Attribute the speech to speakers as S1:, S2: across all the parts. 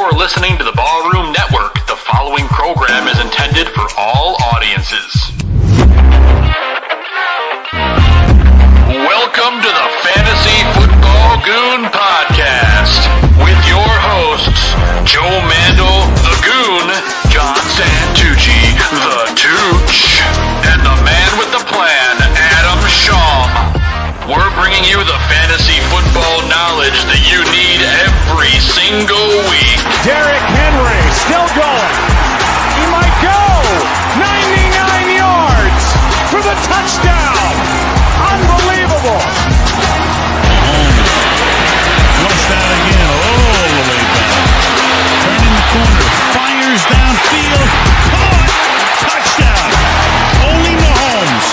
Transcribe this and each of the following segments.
S1: You're listening to the Ballroom Network. The following program is intended for all audiences. Welcome to the Fantasy Football Goon Podcast with your hosts, Joe Mandel, the Goon, John Santucci, the Tooch, and the man with the plan, Adam Sham. We're bringing you the fantasy football knowledge that you need every single week.
S2: Derrick Henry still going. He might go. 99 yards for the touchdown. Unbelievable.
S3: Flushed out again, all the way back. Turning the corner, fires downfield. Caught. Touchdown. Only Mahomes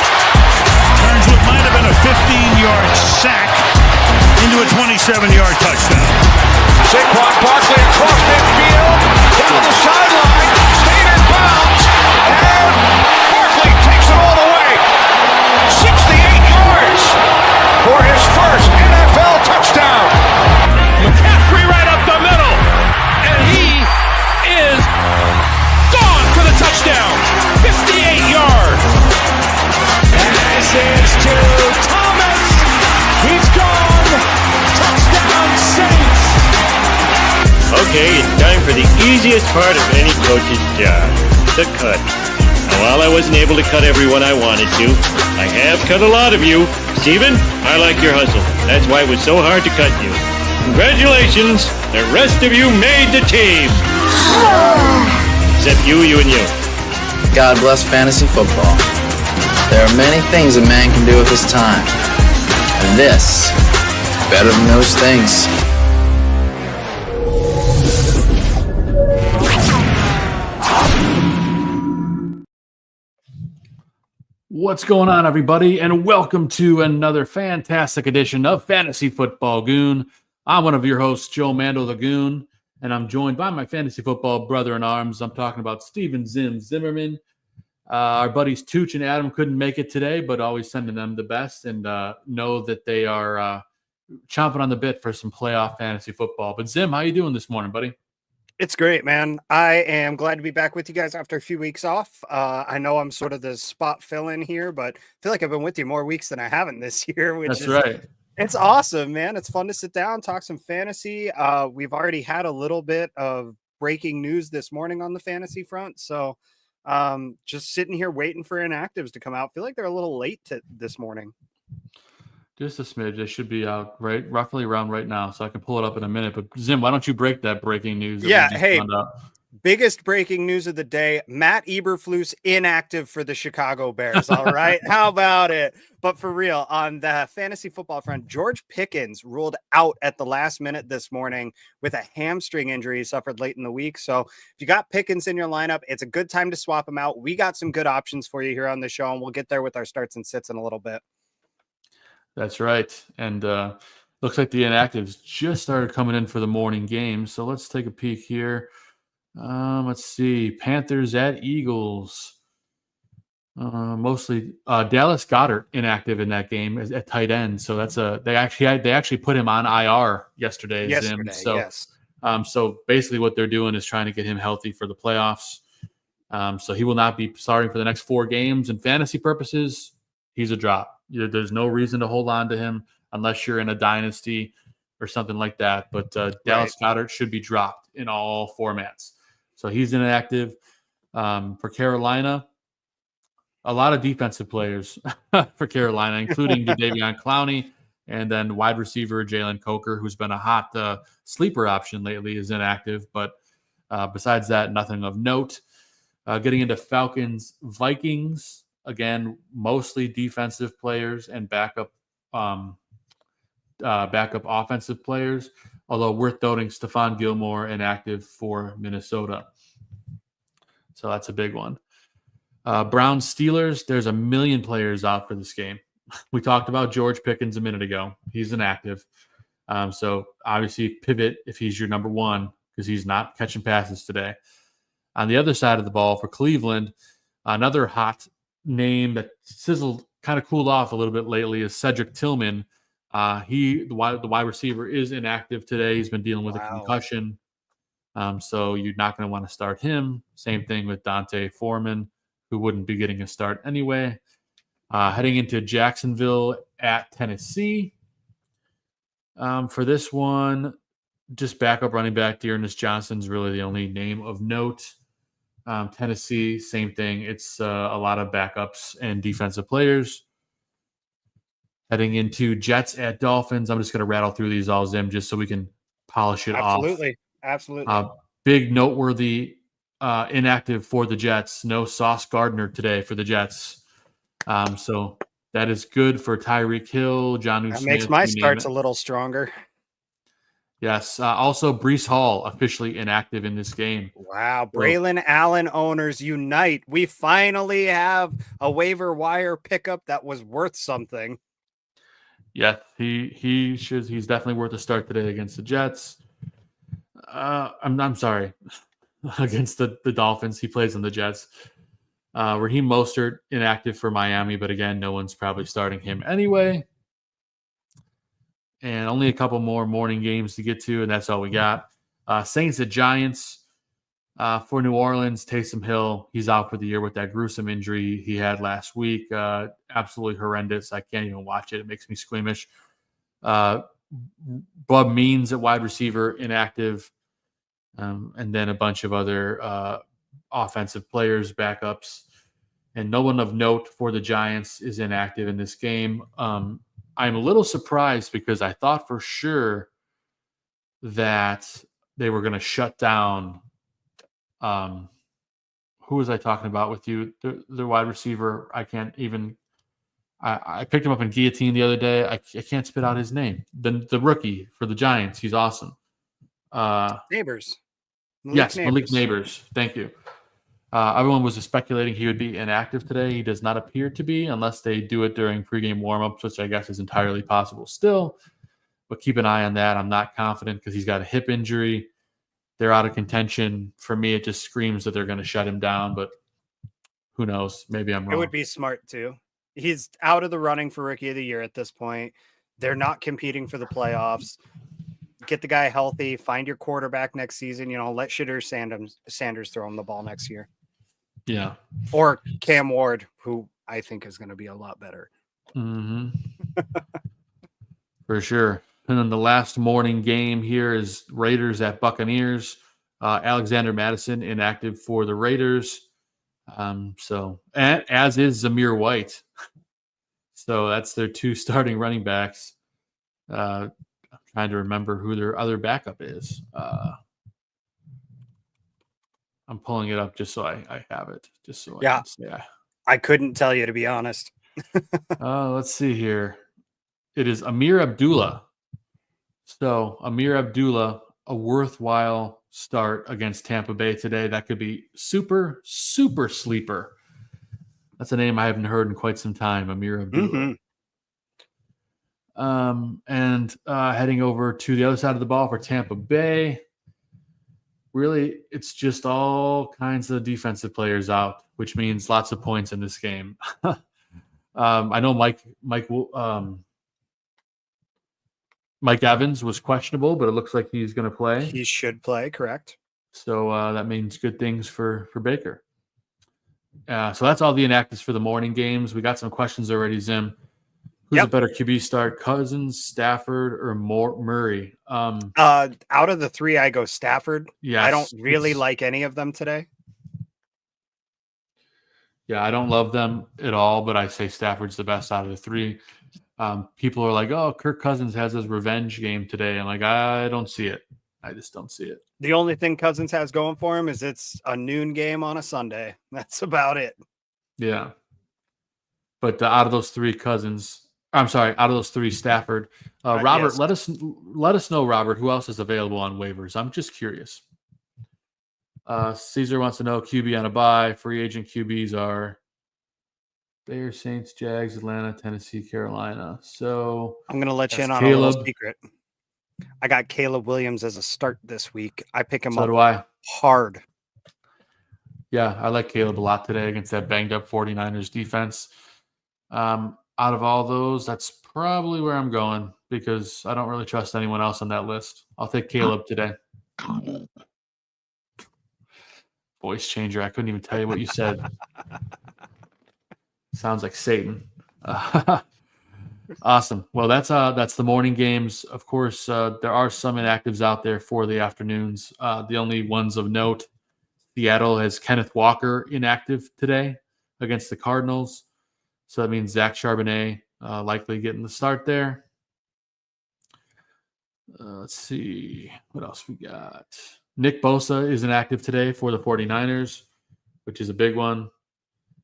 S3: turns what might have been a 15-yard sack into a 27-yard touchdown.
S2: Saquon Barkley across midfield, down the sideline, staying in bounds, and Barkley takes it all the way. 68 yards for his first NFL touchdown. McCaffrey right up the middle, and he is gone for the touchdown. 58 yards. This is to Thomas. He's gone. Touchdown Saints.
S4: Okay, it's time for the easiest part of any coach's job, the cut. Now, while I wasn't able to cut everyone I wanted to, I have cut a lot of you. Steven, I like your hustle. That's why it was so hard to cut you. Congratulations, the rest of you made the team. Except you, and you.
S5: God bless fantasy football. There are many things a man can do with his time. And this, better than those things.
S6: What's going on, everybody, and welcome to another fantastic edition of Fantasy Football Goon. I'm one of your hosts, Joe Mandel, the Goon, and I'm joined by my fantasy football brother-in-arms. I'm talking about Steven Zimmerman. Our buddies Tooch and Adam couldn't make it today, but always sending them the best and know that they are chomping on the bit for some playoff fantasy football. But Zim, how you doing this morning, buddy?
S7: It's great, man. I am glad to be back with you guys after a few weeks off. I know I'm sort of the spot fill-in here, but I feel like I've been with you more weeks than I haven't this year.
S6: That's right.
S7: It's awesome, man. It's fun to sit down, talk some fantasy. We've already had a little bit of breaking news this morning on the fantasy front, so just sitting here waiting for inactives to come out. Feel like they're a little late this morning.
S6: Just a smidge. They should be out roughly around right now, so I can pull it up in a minute. But Zim, why don't you break that breaking news?
S7: Yeah, hey, biggest breaking news of the day: Matt Eberflus inactive for the Chicago Bears. All right, how about it? But for real, on the fantasy football front, George Pickens ruled out at the last minute this morning with a hamstring injury he suffered late in the week. So if you got Pickens in your lineup, it's a good time to swap him out. We got some good options for you here on the show, and we'll get there with our starts and sits in a little bit.
S6: That's right. And looks like the inactives just started coming in for the morning game. So let's take a peek here. Let's see. Panthers at Eagles. Mostly Dallas Goedert inactive in that game at tight end. So that's they actually put him on IR yesterday. Zim. So,
S7: yes.
S6: So basically what they're doing is trying to get him healthy for the playoffs. So he will not be starting for the next 4 games. And fantasy purposes, he's a drop. There's no reason to hold on to him unless you're in a dynasty or something like that. But Dallas Goedert should be dropped in all formats. So he's inactive. For Carolina, a lot of defensive players for Carolina, including Jadeveon Clowney, and then wide receiver Jalen Coker, who's been a hot sleeper option lately, is inactive. But besides that, nothing of note. Getting into Falcons, Vikings. Again, mostly defensive players and backup offensive players, although worth noting Stephon Gilmore inactive for Minnesota. So that's a big one. Browns Steelers, there's a million players out for this game. We talked about George Pickens a minute ago. He's inactive. So obviously pivot if he's your number one because he's not catching passes today. On the other side of the ball for Cleveland, another hot name that sizzled, kind of cooled off a little bit lately is Cedric Tillman. The wide receiver is inactive today. He's been dealing with a concussion. So you're not going to want to start him. Same thing with Dante Foreman, who wouldn't be getting a start anyway. Heading into Jacksonville at Tennessee. For this one, just backup running back Dearness Johnson's really the only name of note. Tennessee, same thing. It's a lot of backups and defensive players. Heading into Jets at Dolphins. I'm just going to rattle through these all, Zim, just so we can polish it off.
S7: Absolutely.
S6: Big noteworthy inactive for the Jets. No Sauce Gardner today for the Jets. So that is good for Tyreek Hill, Jonnu
S7: That
S6: Smith.
S7: makes my
S6: you name
S7: starts
S6: it.
S7: a little stronger.
S6: Yes. Also, Brees Hall officially inactive in this game.
S7: Wow. Braylon Allen owners unite. We finally have a waiver wire pickup that was worth something.
S6: Yeah, he's definitely worth a start today against the Jets. I'm sorry. Against the Dolphins. He plays on the Jets. Raheem Mostert inactive for Miami, but again, no one's probably starting him anyway. And only a couple more morning games to get to, and that's all we got. Saints at Giants. For New Orleans, Taysom Hill, he's out for the year with that gruesome injury he had last week. Absolutely horrendous. I can't even watch it. It makes me squeamish. Bub Means at wide receiver, inactive. And then a bunch of other offensive players, backups. And no one of note for the Giants is inactive in this game. I'm a little surprised because I thought for sure that they were going to shut down. Who was I talking about with you? The wide receiver. I can't even. I picked him up in Guillotine the other day. I can't spit out his name. The rookie for the Giants. He's awesome.
S7: Neighbors.
S6: Malik Neighbors. Thank you. Everyone was speculating he would be inactive today. He does not appear to be unless they do it during pregame warmups, which I guess is entirely possible still. But keep an eye on that. I'm not confident because he's got a hip injury. They're out of contention. For me, it just screams that they're going to shut him down, but who knows? Maybe I'm wrong.
S7: It would be smart too. He's out of the running for Rookie of the Year at this point. They're not competing for the playoffs. Get the guy healthy. Find your quarterback next season. Let Shadur Sanders throw him the ball next year.
S6: Yeah.
S7: Or Cam Ward, who I think is going to be a lot better.
S6: Mm-hmm. For sure. And then the last morning game here is Raiders at Buccaneers. Alexander Madison inactive for the Raiders. As is Zamir White. So that's their two starting running backs. I'm trying to remember who their other backup is. I'm pulling it up just so I have it. Just so I can say.
S7: I couldn't tell you, to be honest.
S6: Let's see here. It is Amir Abdullah. So Amir Abdullah, a worthwhile start against Tampa Bay today. That could be super, super sleeper. That's a name I haven't heard in quite some time, Amir Abdullah. Mm-hmm. Heading over to the other side of the ball for Tampa Bay. Really, it's just all kinds of defensive players out, which means lots of points in this game. I know Mike Evans was questionable, but it looks like he's going to play.
S7: He should play, correct.
S6: So that means good things for Baker. So that's all the inactives for the morning games. We got some questions already, Zim. Who's a better QB start, Cousins, Stafford, or Murray?
S7: Out of the three, I go Stafford.
S6: Yes,
S7: I don't really like any of them today.
S6: Yeah, I don't love them at all, but I say Stafford's the best out of the three. People are like, oh, Kirk Cousins has his revenge game today. I'm like, I don't see it. I just don't see it.
S7: The only thing Cousins has going for him is it's a noon game on a Sunday. That's about it.
S6: Yeah. But out of those three, out of those three, Stafford. Robert, yes. Let us know, Robert, who else is available on waivers. I'm just curious. Caesar wants to know QB on a bye. Free agent QBs are Bears, Saints, Jags, Atlanta, Tennessee, Carolina. So
S7: I'm going to let you in on a little secret. I got Caleb Williams as a start this week. I pick him up hard.
S6: Yeah, I like Caleb a lot today against that banged up 49ers defense. Out of all those, that's probably where I'm going because I don't really trust anyone else on that list. I'll take Caleb today. voice changer. I couldn't even tell you what you said. Sounds like Satan. Awesome. Well, that's the morning games. Of course, there are some inactives out there for the afternoons. The only ones of note, Seattle has Kenneth Walker inactive today against the Cardinals. So that means Zach Charbonnet likely getting the start there. Let's see. What else we got? Nick Bosa is inactive today for the 49ers, which is a big one.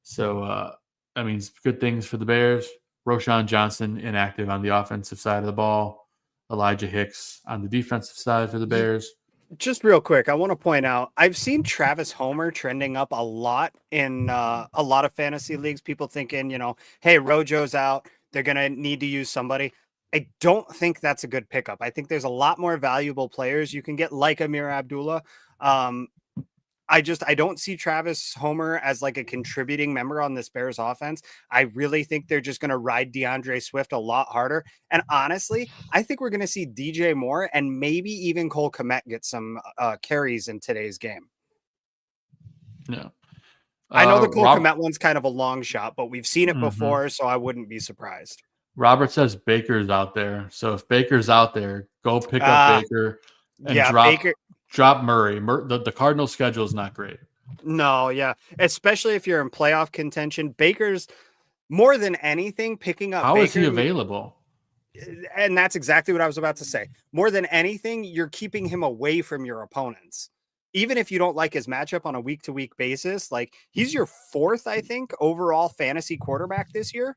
S6: So that means good things for the Bears. Roshan Johnson inactive on the offensive side of the ball. Elijah Hicks on the defensive side for the Bears.
S7: Just real quick, I want to point out, I've seen Travis Homer trending up a lot in a lot of fantasy leagues. People thinking, hey, Rojo's out. They're going to need to use somebody. I don't think that's a good pickup. I think there's a lot more valuable players you can get, like Amir Abdullah. I don't see Travis Homer as like a contributing member on this Bears offense. I really think they're just going to ride DeAndre Swift a lot harder. And honestly, I think we're going to see DJ Moore and maybe even Cole Kmet get some carries in today's game.
S6: No.
S7: I know the Cole Kmet one's kind of a long shot, but we've seen it before, so I wouldn't be surprised.
S6: Robert says Baker's out there. So if Baker's out there, go pick up Baker and drop Murray. The Cardinals' schedule is not great.
S7: No, yeah. Especially if you're in playoff contention. Baker's, more than anything, picking up
S6: How
S7: Baker.
S6: Is he available?
S7: And that's exactly what I was about to say. More than anything, you're keeping him away from your opponents. Even if you don't like his matchup on a week-to-week basis, like he's your fourth, I think, overall fantasy quarterback this year.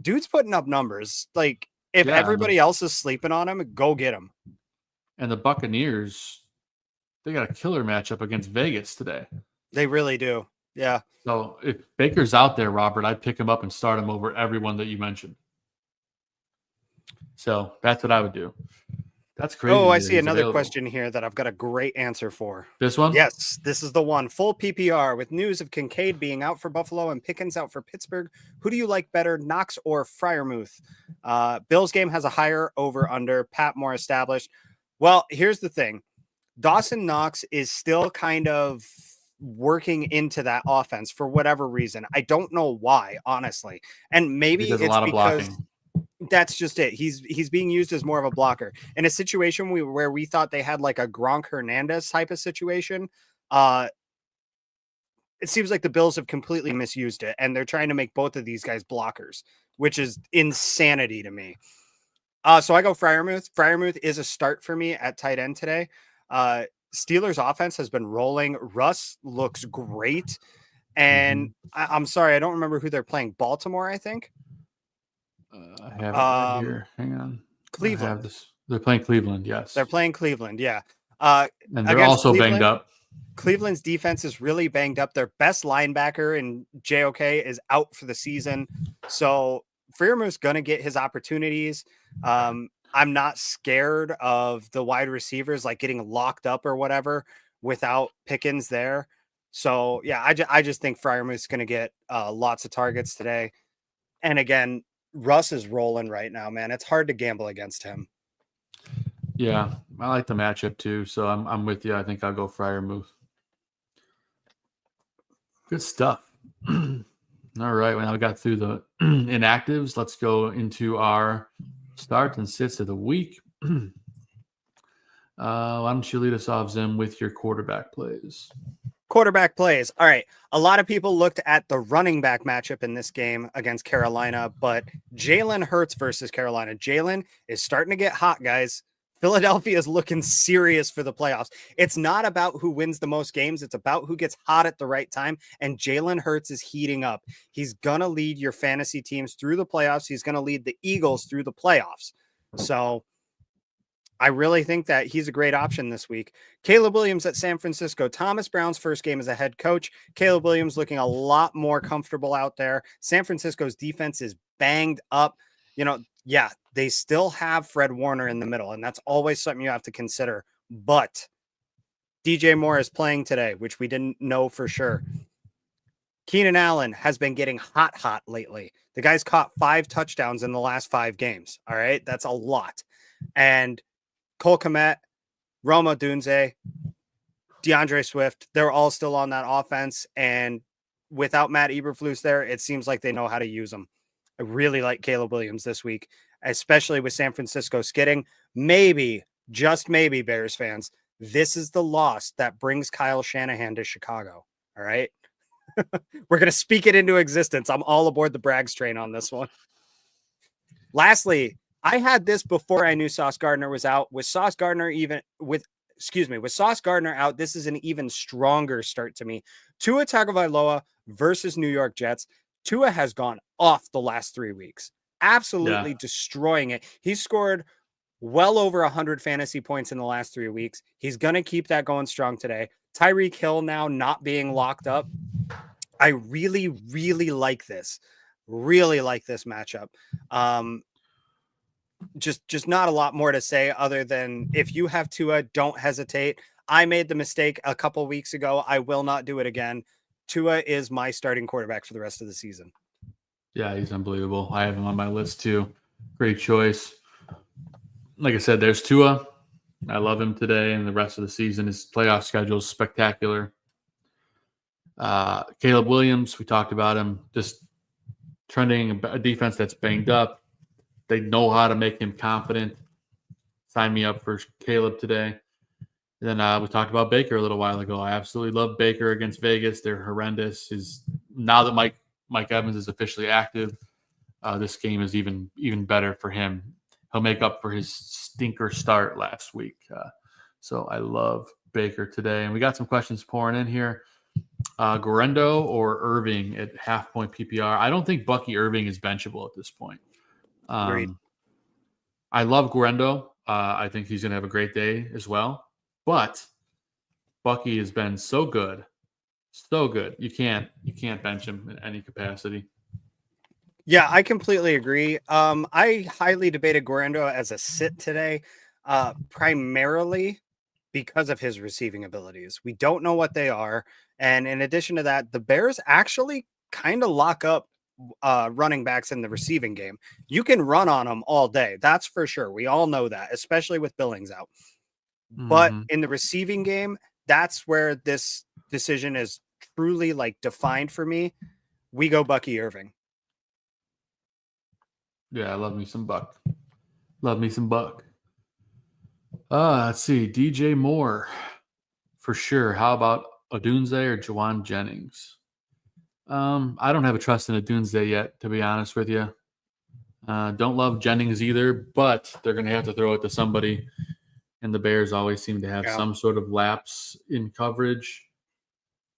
S7: Dude's putting up numbers. Like, if everybody else is sleeping on him, go get him.
S6: And the Buccaneers, they got a killer matchup against Vegas today.
S7: They really do. Yeah.
S6: So if Baker's out there, Robert, I'd pick him up and start him over everyone that you mentioned. So that's what I would do. That's crazy.
S7: Oh, I see another question here that I've got a great answer for.
S6: This one?
S7: Yes, this is the one. Full PPR with news of Kincaid being out for Buffalo and Pickens out for Pittsburgh. Who do you like better, Knox or Freiermuth? Bills game has a higher over-under. Pat more established. Well, here's the thing. Dawson Knox is still kind of working into that offense for whatever reason. I don't know why, honestly. And maybe it's because blocking. That's just it. He's being used as more of a blocker in a situation where we thought they had like a Gronk Hernandez type of situation. It seems like the Bills have completely misused it, and they're trying to make both of these guys blockers, which is insanity to me. So I go Freiermuth. Freiermuth is a start for me at tight end today. Steelers offense has been rolling. Russ looks great. And I'm sorry, I don't remember who they're playing. Baltimore, I think.
S6: I have it right here. Hang on.
S7: Cleveland.
S6: They're playing Cleveland, yes.
S7: They're playing Cleveland, yeah.
S6: And they're also banged up.
S7: Cleveland's defense is really banged up. Their best linebacker in JOK is out for the season. So Freiermuth's going to get his opportunities. I'm not scared of the wide receivers like getting locked up or whatever without Pickens there. So, yeah, I just think Freiermuth's going to get lots of targets today. And again, Russ is rolling right now, man. It's hard to gamble against him.
S6: Yeah, I like the matchup too. So I'm with you. I think I'll go Freiermuth. Good stuff. All right. Well, now we got through the inactives. Let's go into our starts and sits of the week. Why don't you lead us off, Zim, with your quarterback plays?
S7: Quarterback plays. All right. A lot of people looked at the running back matchup in this game against Carolina, but Jalen Hurts versus Carolina. Jalen is starting to get hot, guys. Philadelphia is looking serious for the playoffs. It's not about who wins the most games. It's about who gets hot at the right time. And Jalen Hurts is heating up. He's going to lead your fantasy teams through the playoffs. He's going to lead the Eagles through the playoffs. So I really think that he's a great option this week. Caleb Williams at San Francisco. Thomas Brown's first game as a head coach. Caleb Williams looking a lot more comfortable out there. San Francisco's defense is banged up. Yeah, they still have Fred Warner in the middle, and that's always something you have to consider. But DJ Moore is playing today, which we didn't know for sure. Keenan Allen has been getting hot lately. The guy's caught 5 touchdowns in the last 5 games. All right, that's a lot. And Cole Kmet, Roma Dunze, DeAndre Swift, they're all still on that offense. And without Matt Eberflus there, it seems like they know how to use them. I really like Caleb Williams this week, especially with San Francisco skidding. Maybe, just maybe, Bears fans, this is the loss that brings Kyle Shanahan to Chicago. All right. We're going to speak it into existence. I'm all aboard the Braggs train on this one. Lastly, I had this before I knew Sauce Gardner was out. With Sauce Gardner out, this is an even stronger start to me. Tua Tagovailoa versus New York Jets. Tua has gone off the last 3 weeks, absolutely destroying it. He's scored well over 100 fantasy points in the last 3 weeks. He's going to keep that going strong today. Tyreek Hill now not being locked up. I really, really like this. Really like this matchup. Just not a lot more to say other than if you have Tua, don't hesitate. I made the mistake a couple weeks ago. I will not do it again. Tua is my starting quarterback for the rest of the season.
S6: Yeah, he's unbelievable. I have him on my list too. Great choice. Like I said, there's Tua. I love him today and the rest of the season. His playoff schedule is spectacular. Caleb Williams, we talked about him, just trending a defense that's banged up. They know how to make him confident. Sign me up for Caleb today. And then we talked about Baker a little while ago. I absolutely love Baker against Vegas. They're horrendous. Now that Mike Evans is officially active, this game is even better for him. He'll make up for his stinker start last week. So I love Baker today. And we got some questions pouring in here. Guerendo or Irving at half-point PPR. I don't think Bucky Irving is benchable at this point.
S7: Agreed.
S6: I love Guerendo. I think he's going to have a great day as well. But Bucky has been so good. You can't bench him in any capacity.
S7: Yeah, I completely agree. I highly debated Guerendo as a sit today, primarily because of his receiving abilities. We don't know what they are. And in addition to that, the Bears actually kind of lock up running backs in the receiving game. You can run on them all day. That's for sure. We all know that, especially with Billings out. But in the receiving game, that's where this decision is truly defined for me. We go Bucky Irving.
S6: Yeah, I love me some Buck. Let's see. DJ Moore for sure. How about Odunze or Jawan Jennings? I don't have a trust in Odunze yet, to be honest with you. Don't love Jennings either, but they're going to have to throw it to somebody. And the Bears always seem to have some sort of lapse in coverage.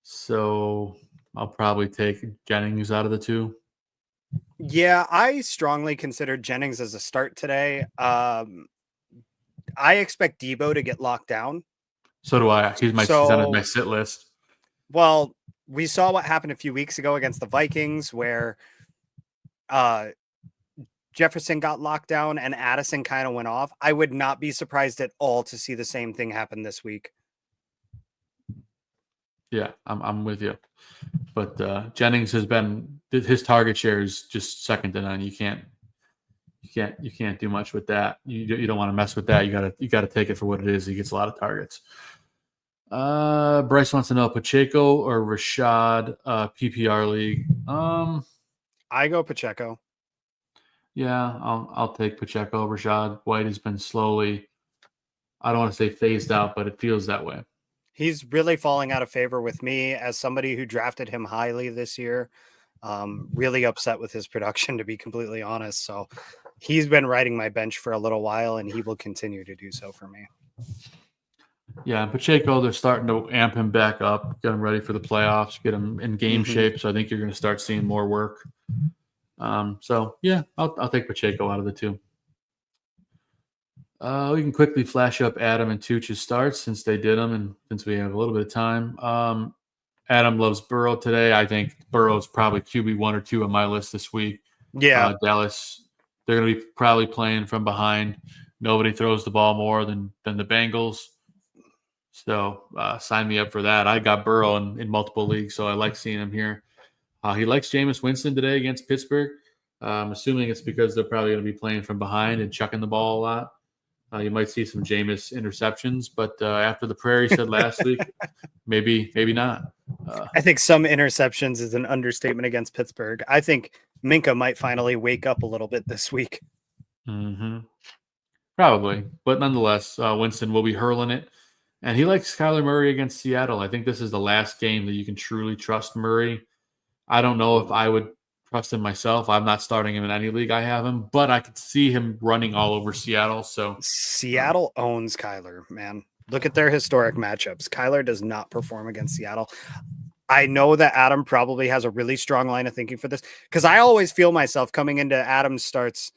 S6: So I'll probably take Jennings out of the two.
S7: Yeah, I strongly considered Jennings as a start today. I expect Debo to get locked down.
S6: So do I. He's on my sit list.
S7: Well, we saw what happened a few weeks ago against the Vikings where Jefferson got locked down and Addison kind of went off. I would not be surprised at all to see the same thing happen this week.
S6: Yeah, I'm with you. But Jennings has been his target share is just second to none. You can't do much with that. You don't want to mess with that. You gotta take it for what it is. He gets a lot of targets. Bryce wants to know Pacheco or Rashad PPR league.
S7: I go Pacheco.
S6: Yeah, I'll take Pacheco. Rashad White has been slowly, I don't want to say phased out, but it feels that way.
S7: He's really falling out of favor with me as somebody who drafted him highly this year. Really upset with his production, to be completely honest. So he's been riding my bench for a little while, and he will continue to do so for me.
S6: Yeah, Pacheco, they're starting to amp him back up, get him ready for the playoffs, get him in game shape. So I think you're going to start seeing more work. So yeah, I'll take Pacheco out of the two. We can quickly flash up Adam and Tooch's starts since they did them, and since we have a little bit of time. Adam loves Burrow today. I think Burrow's probably QB 1 or 2 on my list this week.
S7: Yeah,
S6: Dallas, they're going to be probably playing from behind. Nobody throws the ball more than the Bengals. So sign me up for that. I got Burrow in multiple leagues, so I like seeing him here. He likes Jameis Winston today against Pittsburgh. I'm assuming it's because they're probably going to be playing from behind and chucking the ball a lot. You might see some Jameis interceptions, but after the Prairie said last week, maybe not.
S7: I think some interceptions is an understatement against Pittsburgh. I think Minka might finally wake up a little bit this week.
S6: Mm-hmm. Probably, but nonetheless, Winston will be hurling it, and he likes Kyler Murray against Seattle. I think this is the last game that you can truly trust Murray. I don't know if I would trust him myself. I'm not starting him in any league I have him, but I could see him running all over Seattle. So
S7: Seattle owns Kyler, man. Look at their historic matchups. Kyler does not perform against Seattle. I know that Adam probably has a really strong line of thinking for this because I always feel myself coming into Adam's starts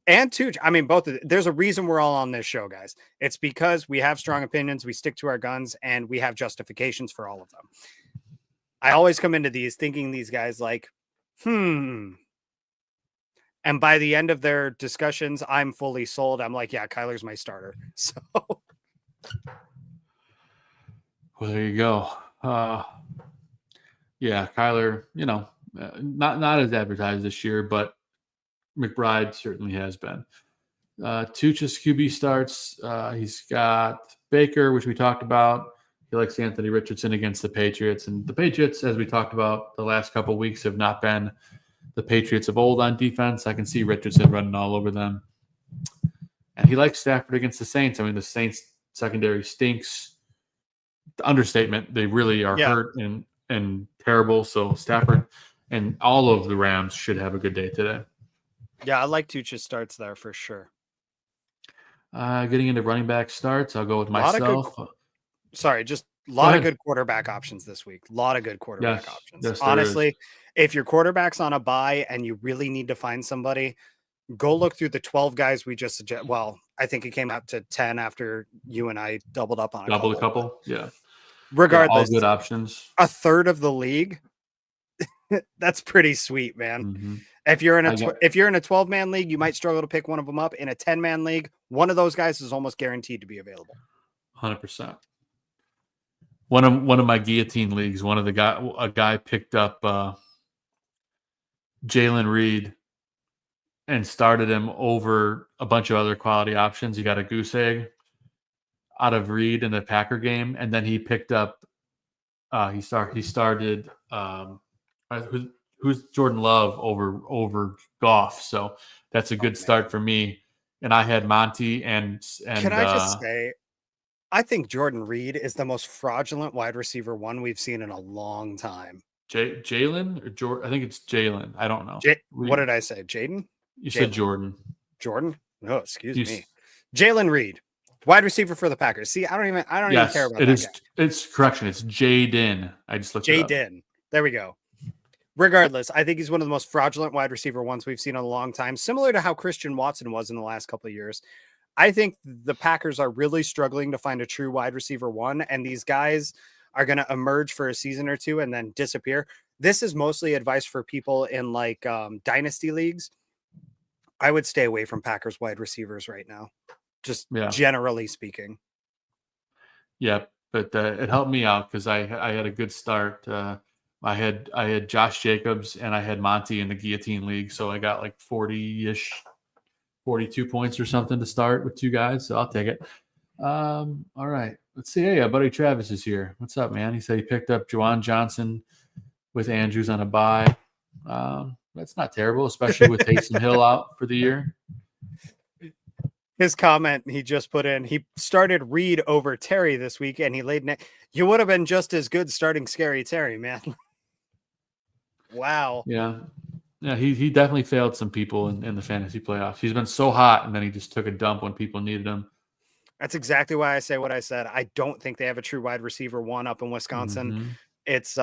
S7: and Tooch. I mean, there's a reason we're all on this show, guys. It's because we have strong opinions, we stick to our guns, and we have justifications for all of them. I always come into these thinking these guys like, and by the end of their discussions, I'm fully sold. I'm like, yeah, Kyler's my starter. So,
S6: well, there you go. Yeah, Kyler, not as advertised this year, but McBride certainly has been. Tooch's QB starts. He's got Baker, which we talked about. He likes Anthony Richardson against the Patriots. And the Patriots, as we talked about the last couple of weeks, have not been the Patriots of old on defense. I can see Richardson running all over them. And he likes Stafford against the Saints. I mean, the Saints secondary stinks. The understatement. They really are hurt and terrible. So Stafford and all of the Rams should have a good day today.
S7: Yeah, I like Tooch's starts there for sure.
S6: Getting into running back starts, I'll go with myself.
S7: Just a lot of good quarterback options this week. A lot of good quarterback options.
S6: Yes,
S7: honestly, if your quarterback's on a bye and you really need to find somebody, go look through the 12 guys we just suggest. Well, I think it came out to 10 after you and I doubled up on
S6: a couple. Yeah.
S7: Regardless,
S6: all good options.
S7: A third of the league. That's pretty sweet, man.
S6: Mm-hmm.
S7: If you're in a 12-man league, you might struggle to pick one of them up. In a 10-man league, one of those guys is almost guaranteed to be available.
S6: 100%. One of my guillotine leagues, a guy picked up Jalen Reed and started him over a bunch of other quality options. He got a goose egg out of Reed in the Packer game, and then he picked up. He started. Who's Jordan Love over Goff? So that's a good start for me. And I had Monty and
S7: can I just say, I think Jordan Reed is the most fraudulent wide receiver one we've seen in a long time.
S6: Jalen or Jordan? I think it's Jalen. I don't know.
S7: What did I say? Jaden?
S6: You said Jordan.
S7: Jordan? No, excuse me. Jalen Reed, wide receiver for the Packers. See, I don't even care about that guy.
S6: It's correction. It's Jaden. I just looked it up.
S7: Jaden. There we go. Regardless, I think he's one of the most fraudulent wide receiver ones we've seen in a long time, similar to how Christian Watson was in the last couple of years. I think the Packers are really struggling to find a true wide receiver one, and these guys are going to emerge for a season or two and then disappear. This is mostly advice for people in like dynasty leagues. I would stay away from Packers wide receivers right now, just generally speaking.
S6: Yeah, but it helped me out because I had a good start. I had Josh Jacobs and I had Monty in the guillotine league, so I got like 40-ish, 42 points or something to start with two guys. So I'll take it. All right, let's see. Hey, buddy Travis is here. What's up, man? He said he picked up Juwan Johnson with Andrews on a bye. That's not terrible, especially with Taysom Hill out for the year.
S7: His comment he just put in, he started Reed over Terry this week, and he laid you would have been just as good starting Scary Terry, man. Wow.
S6: Yeah, he definitely failed some people in the fantasy playoffs. He's been so hot, and then he just took a dump when people needed him.
S7: That's exactly why I say what I said. I don't think they have a true wide receiver one up in Wisconsin.
S6: Mm-hmm.
S7: It's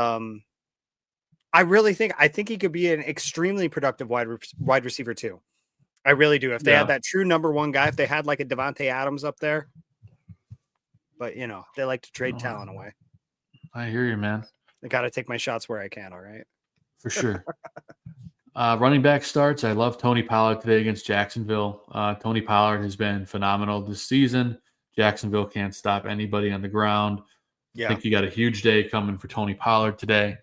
S7: I think he could be an extremely productive wide receiver too. I really do. If they had that true number one guy, if they had like a Devontae Adams up there, but they like to trade talent away.
S6: I hear you, man.
S7: I got to take my shots where I can. All right.
S6: For sure. Running back starts. I love Tony Pollard today against Jacksonville. Tony Pollard has been phenomenal this season. Jacksonville can't stop anybody on the ground.
S7: Yeah.
S6: I think you got a huge day coming for Tony Pollard today.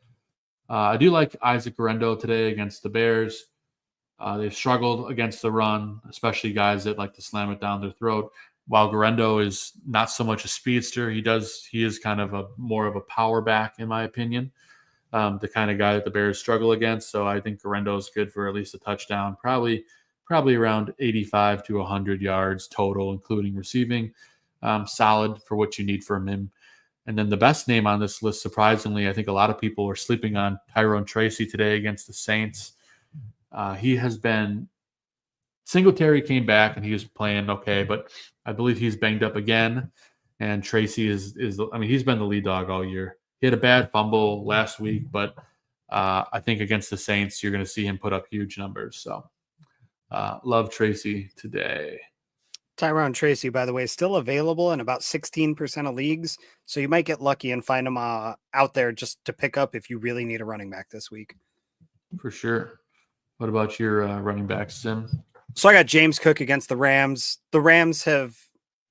S6: I do like Isaac Guerrero today against the Bears. They've struggled against the run, especially guys that like to slam it down their throat. While Guerrero is not so much a speedster, he is kind of more of a power back, in my opinion. The kind of guy that the Bears struggle against. So I think Guerrero is good for at least a touchdown, probably around 85 to 100 yards total, including receiving. Solid for what you need from him. And then the best name on this list, surprisingly, I think a lot of people are sleeping on Tyrone Tracy today against the Saints. He has been – Singletary came back and he was playing okay, but I believe he's banged up again. And Tracy is he's been the lead dog all year. He had a bad fumble last week, but I think against the Saints, you're going to see him put up huge numbers. So love Tracy today.
S7: Tyrone Tracy, by the way, is still available in about 16% of leagues. So you might get lucky and find him out there just to pick up if you really need a running back this week.
S6: For sure. What about your running backs, Sim?
S7: So I got James Cook against the Rams. The Rams have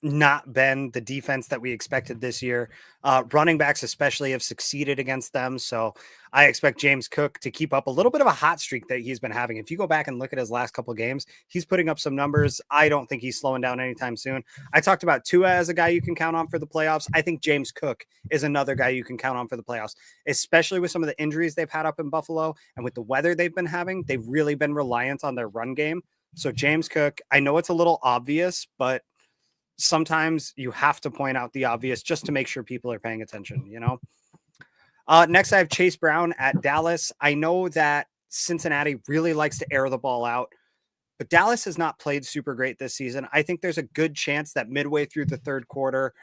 S7: not been the defense that we expected this year. Running backs especially have succeeded against them. So I expect James Cook to keep up a little bit of a hot streak that he's been having. If you go back and look at his last couple of games, he's putting up some numbers. I don't think he's slowing down anytime soon. I talked about Tua as a guy you can count on for the playoffs. I think James Cook is another guy you can count on for the playoffs, especially with some of the injuries they've had up in Buffalo and with the weather they've been having. They've really been reliant on their run game. So James Cook, I know it's a little obvious, but sometimes you have to point out the obvious just to make sure people are paying attention, you know? Next, I have Chase Brown at Dallas. I know that Cincinnati really likes to air the ball out, but Dallas has not played super great this season. I think there's a good chance that midway through the third quarter,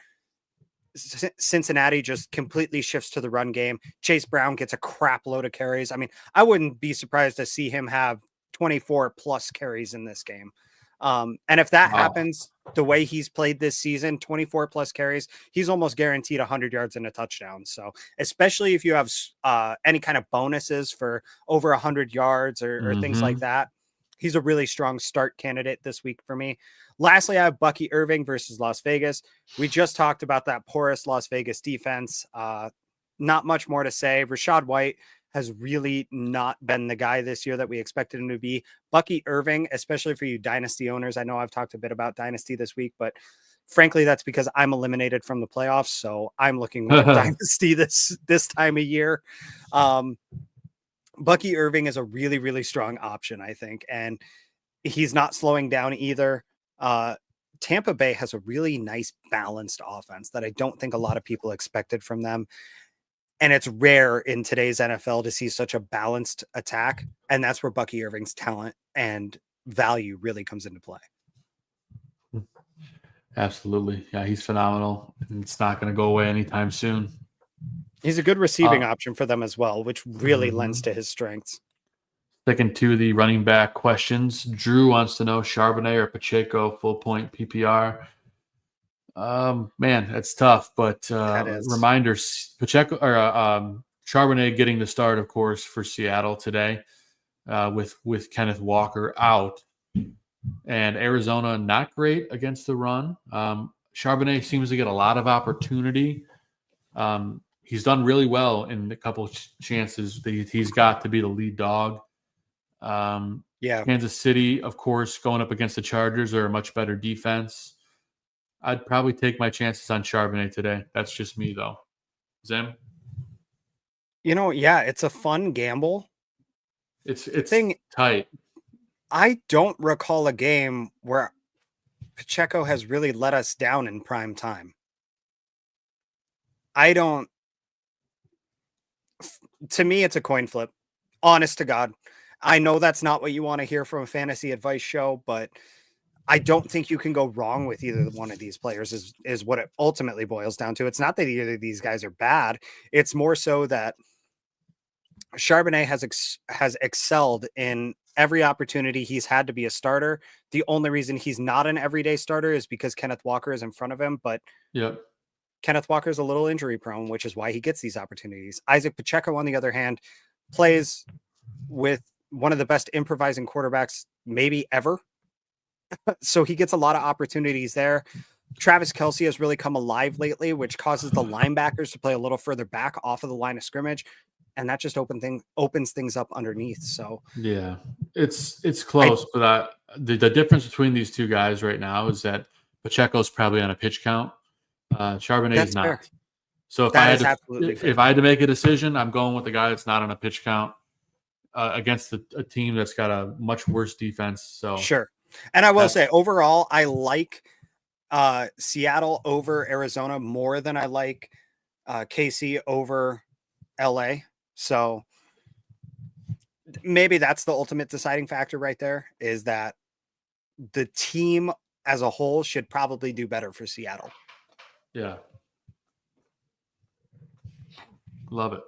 S7: Cincinnati just completely shifts to the run game. Chase Brown gets a crap load of carries. I mean, I wouldn't be surprised to see him have 24 plus carries in this game. And if that happens the way he's played this season, 24 plus carries, he's almost guaranteed 100 yards and a touchdown. So especially if you have any kind of bonuses for over 100 yards or things like that, he's a really strong start candidate this week for me. Lastly, I have Bucky Irving versus Las Vegas. We just talked about that porous Las Vegas defense. Not much more to say. Rachaad White has really not been the guy this year that we expected him to be. Bucky Irving, especially for you dynasty owners. I know I've talked a bit about dynasty this week, but frankly, that's because I'm eliminated from the playoffs. So I'm looking at dynasty this time of year. Bucky Irving is a really, really strong option, I think. And he's not slowing down either. Tampa Bay has a really nice balanced offense that I don't think a lot of people expected from them. And it's rare in today's NFL to see such a balanced attack. And that's where Bucky Irving's talent and value really comes into play.
S6: Absolutely. Yeah, he's phenomenal. It's not going to go away anytime soon.
S7: He's a good receiving option for them as well, which really lends to his strengths.
S6: Sticking to the running back questions, Drew wants to know Charbonnet or Pacheco, full point PPR. Man, that's tough, but reminders, Pacheco or Charbonnet getting the start, of course, for Seattle today with Kenneth Walker out, and Arizona not great against the run. Charbonnet seems to get a lot of opportunity. He's done really well in a couple of chances that he's got to be the lead dog. Kansas City, of course, going up against the Chargers are a much better defense. I'd probably take my chances on Charbonnet today. That's just me, though. Zim?
S7: It's a fun gamble.
S6: It's tight.
S7: I don't recall a game where Pacheco has really let us down in prime time. To me, it's a coin flip. Honest to God. I know that's not what you want to hear from a fantasy advice show, but I don't think you can go wrong with either one of these players is what it ultimately boils down to. It's not that either of these guys are bad. It's more so that Charbonnet has excelled in every opportunity he's had to be a starter. The only reason he's not an everyday starter is because Kenneth Walker is in front of him, but Kenneth Walker is a little injury prone, which is why he gets these opportunities. Isaac Pacheco, on the other hand, plays with one of the best improvising quarterbacks maybe ever. So he gets a lot of opportunities there. Travis Kelce has really come alive lately, which causes the linebackers to play a little further back off of the line of scrimmage. and that just opens things up underneath. So
S6: Yeah, it's close, but the difference between these two guys right now is that Pacheco's probably on a pitch count. Charbonnet is
S7: that's fair.
S6: not. So if
S7: That is absolutely fair.
S6: I had to make a decision, I'm going with the guy that's not on a pitch count against a team that's got a much worse defense. So
S7: Sure. And I will say overall, I like Seattle over Arizona more than I like KC over LA. So maybe that's the ultimate deciding factor right there, is that the team as a whole should probably do better for Seattle.
S6: yeah. Love it.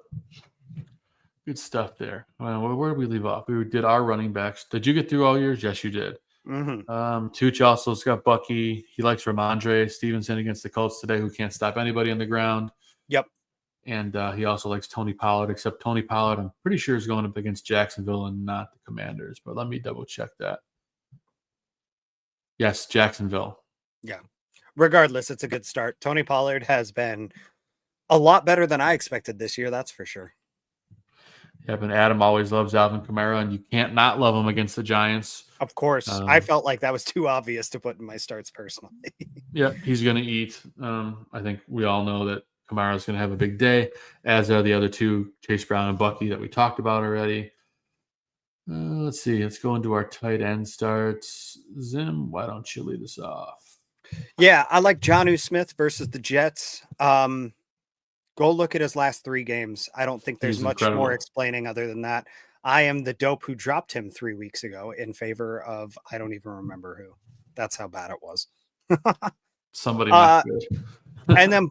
S6: Good stuff there. Well, where did we leave off? We did our running backs. Did you get through all yours? Yes, you did. Tooch also's got Bucky. He likes Ramondre Stevenson against the Colts today, who can't stop anybody on the ground.
S7: Yep.
S6: And he also likes Tony Pollard, except Tony Pollard, I'm pretty sure, is going up against Jacksonville and not the Commanders. But let me double check that. Yes, Jacksonville.
S7: Yeah. Regardless, it's a good start. Tony Pollard has been a lot better than I expected this year. That's for sure.
S6: Yep, and Adam always loves Alvin Kamara, and you can't not love him against the Giants.
S7: Of course. I felt like that was too obvious to put in my starts personally.
S6: Yep, he's going to eat. I think we all know that Kamara's going to have a big day, as are the other two, Chase Brown and Bucky, that we talked about already. Let's see. Let's go into our tight end starts. Zim, why don't you lead us off?
S7: Yeah, I like Jonnu Smith versus the Jets. Go look at his last 3 games. I don't think there's much more explaining other than that. I am the dope who dropped him 3 weeks ago in favor of, I don't even remember who. That's how bad it was.
S6: Somebody not good.
S7: And then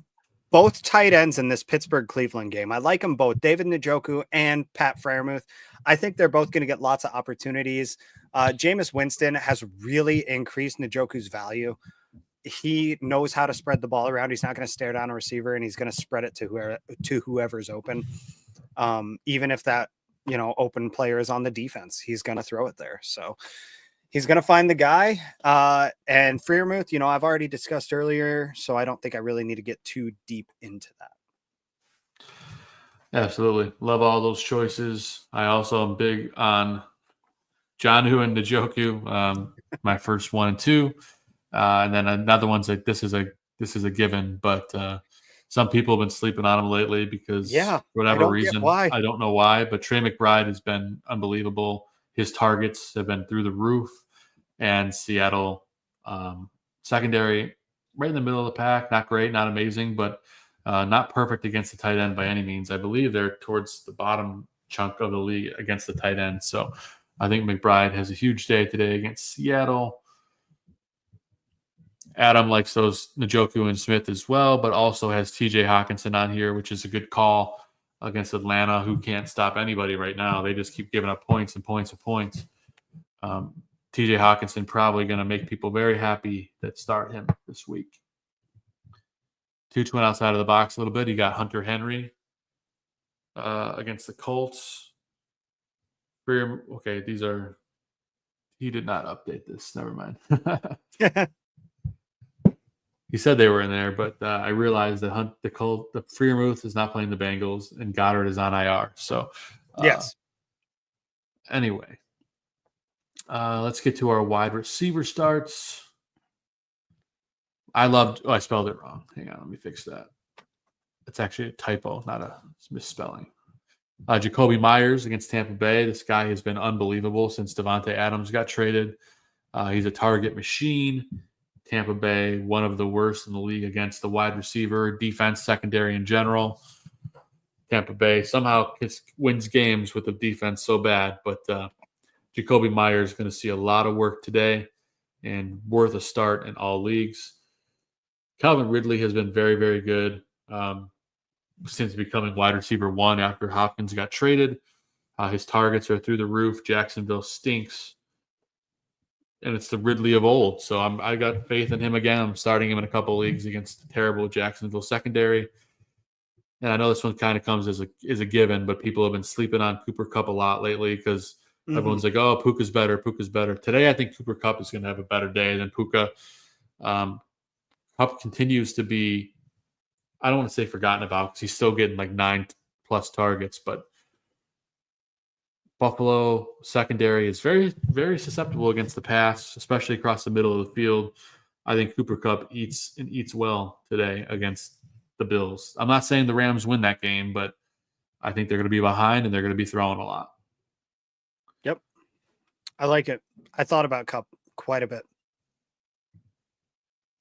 S7: both tight ends in this Pittsburgh-Cleveland game. I like them both, David Njoku and Pat Freiermuth. I think they're both going to get lots of opportunities. Jameis Winston has really increased Njoku's value. He knows how to spread the ball around. He's not going to stare down a receiver, and he's going to spread it to whoever's open. Even if that, open player is on the defense, he's going to throw it there. So he's going to find the guy. And Freiermuth, I've already discussed earlier, so I don't think I really need to get too deep into that.
S6: Absolutely. Love all those choices. I also am big on Jonnu and Njoku, my first 1 and 2. And then another one's like, this is a given, but some people have been sleeping on him lately because for whatever reason, I don't know why, but Trey McBride has been unbelievable. His targets have been through the roof, and Seattle secondary right in the middle of the pack. Not great, not amazing, but not perfect against the tight end by any means. I believe they're towards the bottom chunk of the league against the tight end. So I think McBride has a huge day today against Seattle. Adam likes those Njoku and Smith as well, but also has TJ Hawkinson on here, which is a good call against Atlanta, who can't stop anybody right now. They just keep giving up points and points and points. TJ Hawkinson probably going to make people very happy that start him this week. Tooch went outside of the box a little bit. He got Hunter Henry against the Colts. Okay, he did not update this. Never mind. He said they were in there, but I realized that the Freiermuth is not playing the Bengals, and Goddard is on IR. So,
S7: yes.
S6: Anyway, let's get to our wide receiver starts. I spelled it wrong. Hang on, let me fix that. It's actually a typo, not a misspelling. Jacoby Myers against Tampa Bay. This guy has been unbelievable since Devontae Adams got traded. He's a target machine. Tampa Bay, one of the worst in the league against the wide receiver, defense, secondary in general. Tampa Bay somehow wins games with the defense so bad, but Jacoby Myers is going to see a lot of work today and worth a start in all leagues. Calvin Ridley has been very, very good since becoming wide receiver 1 after Hopkins got traded. His targets are through the roof. Jacksonville stinks. And it's the Ridley of old. So I got faith in him again. I'm starting him in a couple of leagues against the terrible Jacksonville secondary. And I know this one kind of comes as a given, but people have been sleeping on Cooper Kupp a lot lately because everyone's like, oh, Puka's better. Today, I think Cooper Kupp is going to have a better day than Puka. Kupp continues to be, I don't want to say forgotten about because he's still getting like 9+ targets, but Buffalo secondary is very, very susceptible against the pass, especially across the middle of the field. I think Cooper Kupp eats well today against the Bills. I'm not saying the Rams win that game, but I think they're going to be behind and they're going to be throwing a lot.
S7: Yep. I like it. I thought about Kupp quite a bit.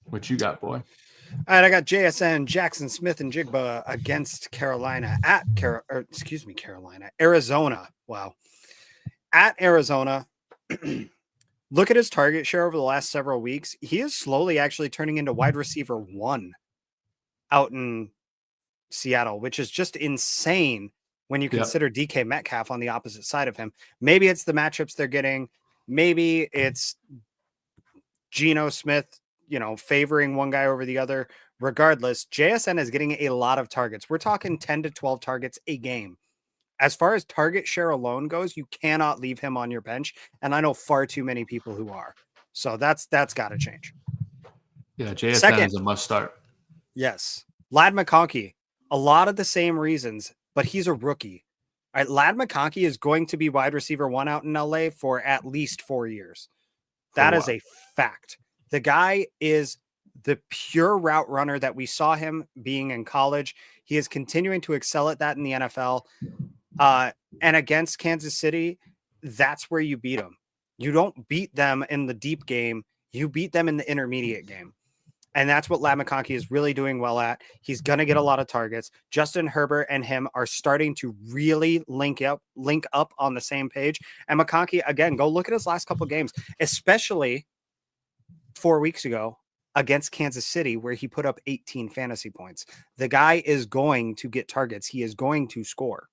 S6: What you got, boy?
S7: All right, I got JSN, Jackson Smith, and Jigba against Carolina Carolina, Arizona. Wow. At Arizona, look at his target share over the last several weeks. He is slowly actually turning into wide receiver 1 out in Seattle, which is just insane when you consider DK Metcalf on the opposite side of him. Maybe it's the matchups they're getting. Maybe it's Geno Smith, favoring one guy over the other. Regardless, JSN is getting a lot of targets. We're talking 10 to 12 targets a game. As far as target share alone goes, you cannot leave him on your bench. And I know far too many people who are. So that's got to change.
S6: Yeah, JSN is a must start.
S7: Yes. Ladd McConkey, a lot of the same reasons, but he's a rookie. All right, Ladd McConkey is going to be wide receiver 1 out in LA for at least 4 years. That is a fact. The guy is the pure route runner that we saw him being in college. He is continuing to excel at that in the NFL. And against Kansas City, that's where you beat them. You don't beat them in the deep game. You beat them in the intermediate game. And that's what Ladd McConkey is really doing well at. He's going to get a lot of targets. Justin Herbert and him are starting to really link up on the same page. And McConkey, again, go look at his last couple of games, especially 4 weeks ago against Kansas City, where he put up 18 fantasy points. The guy is going to get targets. He is going to score.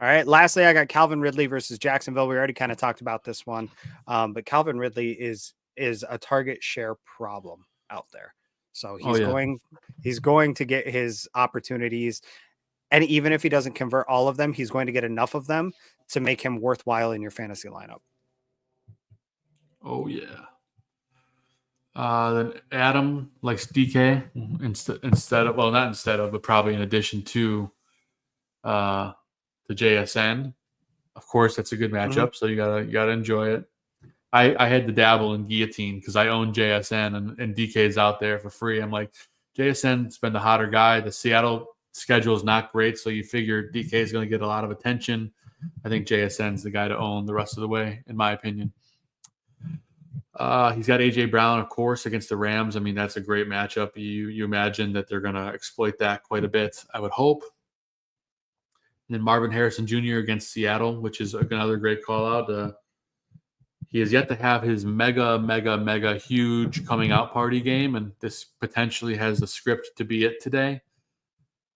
S7: All right. Lastly, I got Calvin Ridley versus Jacksonville. We already kind of talked about this one, but Calvin Ridley is a target share problem out there. So he's going to get his opportunities. And even if he doesn't convert all of them, he's going to get enough of them to make him worthwhile in your fantasy lineup.
S6: Oh, yeah. Then Adam likes DK but probably in addition to the JSN. Of course, that's a good matchup, so you gotta enjoy it. I had to dabble in guillotine because I own JSN and DK's out there for free. I'm like, JSN's been the hotter guy. The Seattle schedule is not great, so you figure DK is going to get a lot of attention. I think JSN's the guy to own the rest of the way, in my opinion. He's got A.J. Brown, of course, against the Rams. I mean, that's a great matchup. You imagine that they're going to exploit that quite a bit, I would hope. And then Marvin Harrison Jr. against Seattle, which is another great call-out. He has yet to have his mega huge coming out party game, and this potentially has the script to be it today.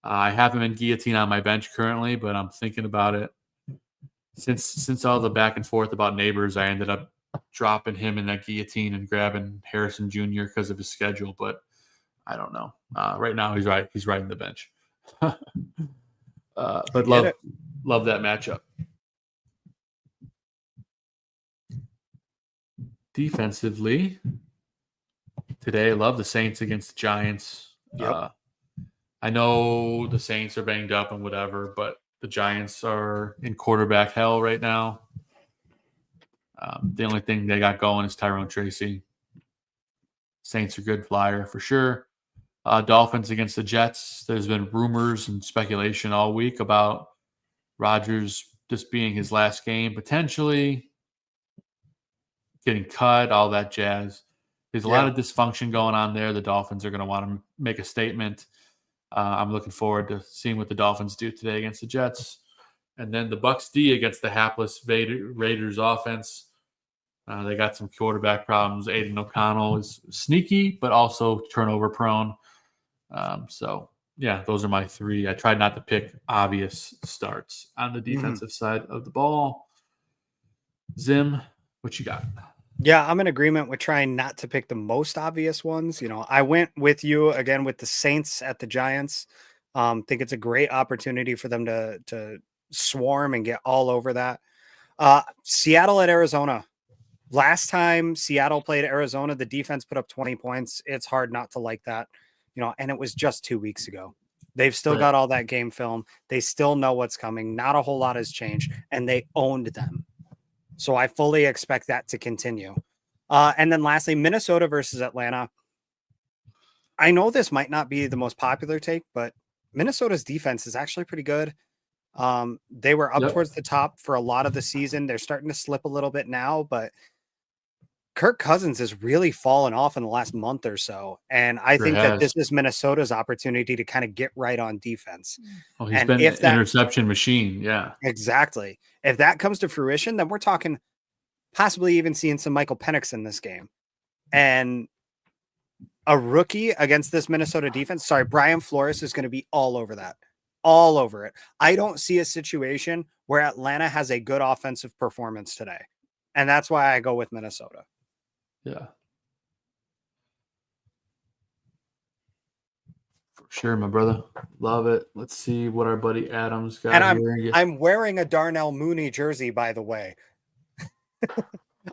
S6: I have him in guillotine on my bench currently, but I'm thinking about it. Since all the back and forth about neighbors, I ended up dropping him in that guillotine and grabbing Harrison Jr. because of his schedule, but I don't know. Right now, he's riding the bench. But love that matchup. Defensively, today, I love the Saints against the Giants.
S7: Yep.
S6: I know the Saints are banged up and whatever, but the Giants are in quarterback hell right now. The only thing they got going is Tyrone Tracy. Saints are good flyer for sure. Dolphins against the Jets. There's been rumors and speculation all week about Rodgers just being his last game, potentially getting cut, all that jazz. There's a lot of dysfunction going on there. The Dolphins are going to want to make a statement. I'm looking forward to seeing what the Dolphins do today against the Jets. And then the Bucs D against the hapless Raiders offense. They got some quarterback problems. Aiden O'Connell is sneaky, but also turnover prone. Those are my three. I tried not to pick obvious starts on the defensive side of the ball. Zim, what you got?
S7: Yeah, I'm in agreement with trying not to pick the most obvious ones. I went with you again with the Saints at the Giants. Think it's a great opportunity for them to swarm and get all over that. Seattle at Arizona. Last time Seattle played Arizona, the defense put up 20 points. It's hard not to like that, and it was just 2 weeks ago. They've still
S6: Right.
S7: got all that game film. They still know what's coming. Not a whole lot has changed, and they owned them. So I fully expect that to continue. And then lastly, Minnesota versus Atlanta. I know this might not be the most popular take, but Minnesota's defense is actually pretty good. They were up
S6: Yep.
S7: towards the top for a lot of the season. They're starting to slip a little bit now, but Kirk Cousins has really fallen off in the last month or so. And I
S6: Sure
S7: think that
S6: has.
S7: this is Minnesota's opportunity to kind of get right on defense.
S6: Oh, he's
S7: And
S6: been
S7: if
S6: an
S7: that
S6: interception machine. Yeah.
S7: exactly, if that comes to fruition, then we're talking possibly even seeing some Michael Penix in this game. And a rookie against this Minnesota defense. Sorry, Brian Flores is going to be all over that, all over it. I don't see a situation where Atlanta has a good offensive performance today. And that's why I go with Minnesota.
S6: Yeah. For sure, my brother. Love it. Let's see what our buddy Adams got
S7: And
S6: here.
S7: I'm wearing a Darnell Mooney jersey, by the way.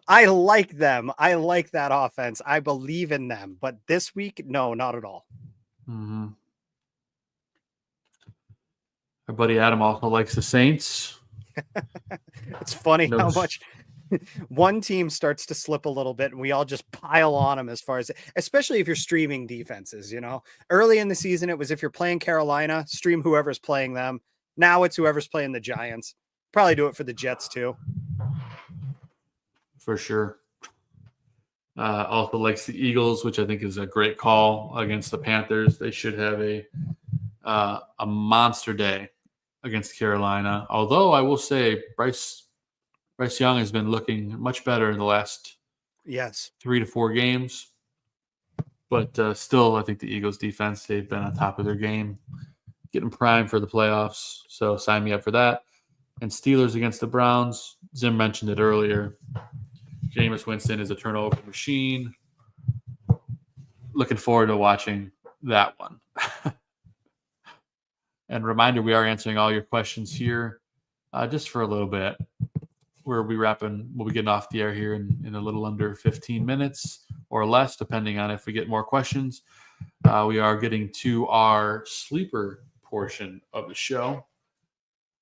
S7: I like them. I like that offense. I believe in them. But this week, no, not at all.
S6: Mm-hmm. Our buddy Adam also likes the Saints.
S7: It's funny
S6: No
S7: how
S6: s-
S7: much one team starts to slip a little bit and we all just pile on them as far as, especially if you're streaming defenses, you know, early in the season, it was if you're playing Carolina, stream whoever's playing them. Now it's whoever's playing the Giants. Probably do it for the Jets too.
S6: For sure. Also likes the Eagles, which I think is a great call against the Panthers. They should have a monster day against Carolina. Although I will say Bryce Young has been looking much better in the last
S7: Yes.
S6: 3 to 4 games. But still, I think the Eagles defense, they've been on top of their game, getting primed for the playoffs. So sign me up for that. And Steelers against the Browns. Zim mentioned it earlier. Jameis Winston is a turnover machine. Looking forward to watching that one. And reminder, we are answering all your questions here just for a little bit. We'll be getting off the air here in a little under 15 minutes or less, depending on if we get more questions. We are getting to our sleeper portion of the show.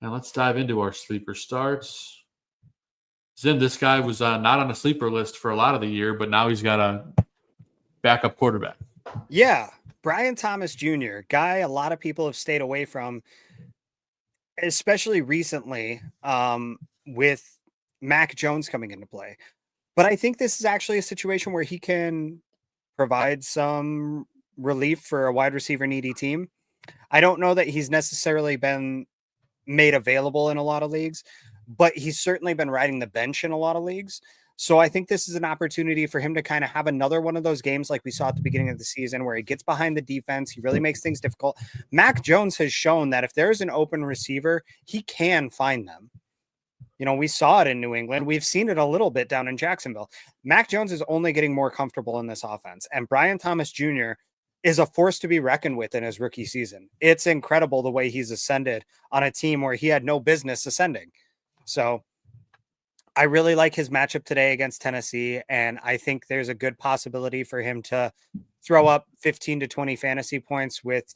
S6: And let's dive into our sleeper starts. Zim, this guy was not on a sleeper list for a lot of the year, but now he's got a backup quarterback.
S7: Yeah. Brian Thomas Jr., guy a lot of people have stayed away from, especially recently with Mac Jones coming into play. But I think this is actually a situation where he can provide some relief for a wide receiver needy team. I don't know that he's necessarily been made available in a lot of leagues, but he's certainly been riding the bench in a lot of leagues. So I think this is an opportunity for him to kind of have another one of those games like we saw at the beginning of the season where he gets behind the defense. He really makes things difficult. Mac Jones has shown that if there's an open receiver, he can find them. You know, we saw it in New England. We've seen it a little bit down in Jacksonville. Mac Jones is only getting more comfortable in this offense. And Brian Thomas Jr. is a force to be reckoned with in his rookie season. It's incredible the way he's ascended on a team where he had no business ascending. So I really like his matchup today against Tennessee. And I think there's a good possibility for him to throw up 15 to 20 fantasy points with,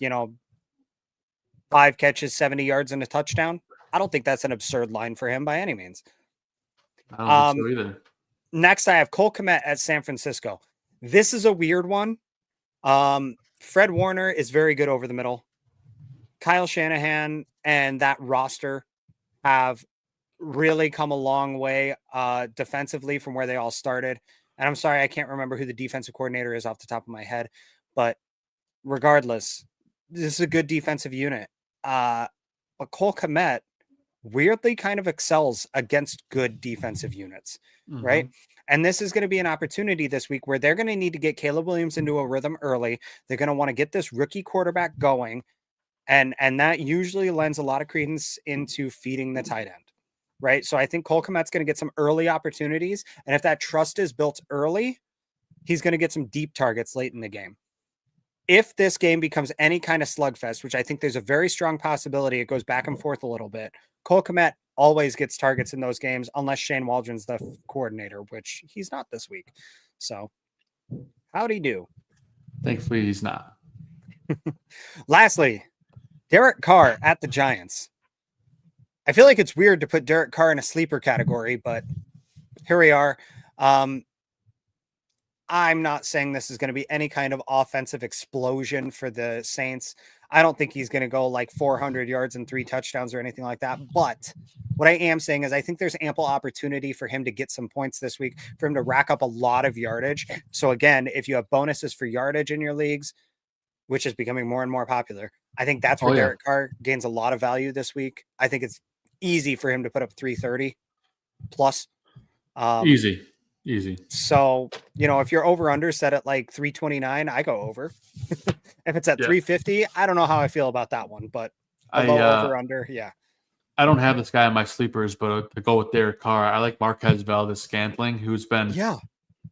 S7: 5 catches, 70 yards, and a touchdown. I don't think that's an absurd line for him by any means.
S6: I don't think so either.
S7: Next, I have Cole Kmet at San Francisco. This is a weird one. Fred Warner is very good over the middle. Kyle Shanahan and that roster have really come a long way defensively from where they all started. And I'm sorry, I can't remember who the defensive coordinator is off the top of my head. But regardless, this is a good defensive unit. But Cole Kmet weirdly kind of excels against good defensive units, right? And this is going to be an opportunity this week where they're going to need to get Caleb Williams into a rhythm early. They're going to want to get this rookie quarterback going. And that usually lends a lot of credence into feeding the tight end, right? So I think Cole Kmet's going to get some early opportunities. And if that trust is built early, he's going to get some deep targets late in the game. If this game becomes any kind of slugfest, which I think there's a very strong possibility it goes back and forth a little bit, Cole Kmet always gets targets in those games unless Shane Waldron's the coordinator, which he's not this week. So how'd he do?
S6: Thankfully, he's not.
S7: Lastly, Derek Carr at the Giants. I feel like it's weird to put Derek Carr in a sleeper category, but here we are. I'm not saying this is going to be any kind of offensive explosion for the Saints. I don't think he's going to go like 400 yards and 3 touchdowns or anything like that. But what I am saying is I think there's ample opportunity for him to get some points this week, for him to rack up a lot of yardage. So again, if you have bonuses for yardage in your leagues, which is becoming more and more popular, I think that's where Derek Carr gains a lot of value this week. I think it's easy for him to put up 330 plus.
S6: Easy.
S7: So, if you're over under set at like 329, I go over. If it's at 350, I don't know how I feel about that one, but over under. Yeah.
S6: I don't have this guy in my sleepers, but to go with Derek Carr, I like Marquez Valdez-Scantling, who's been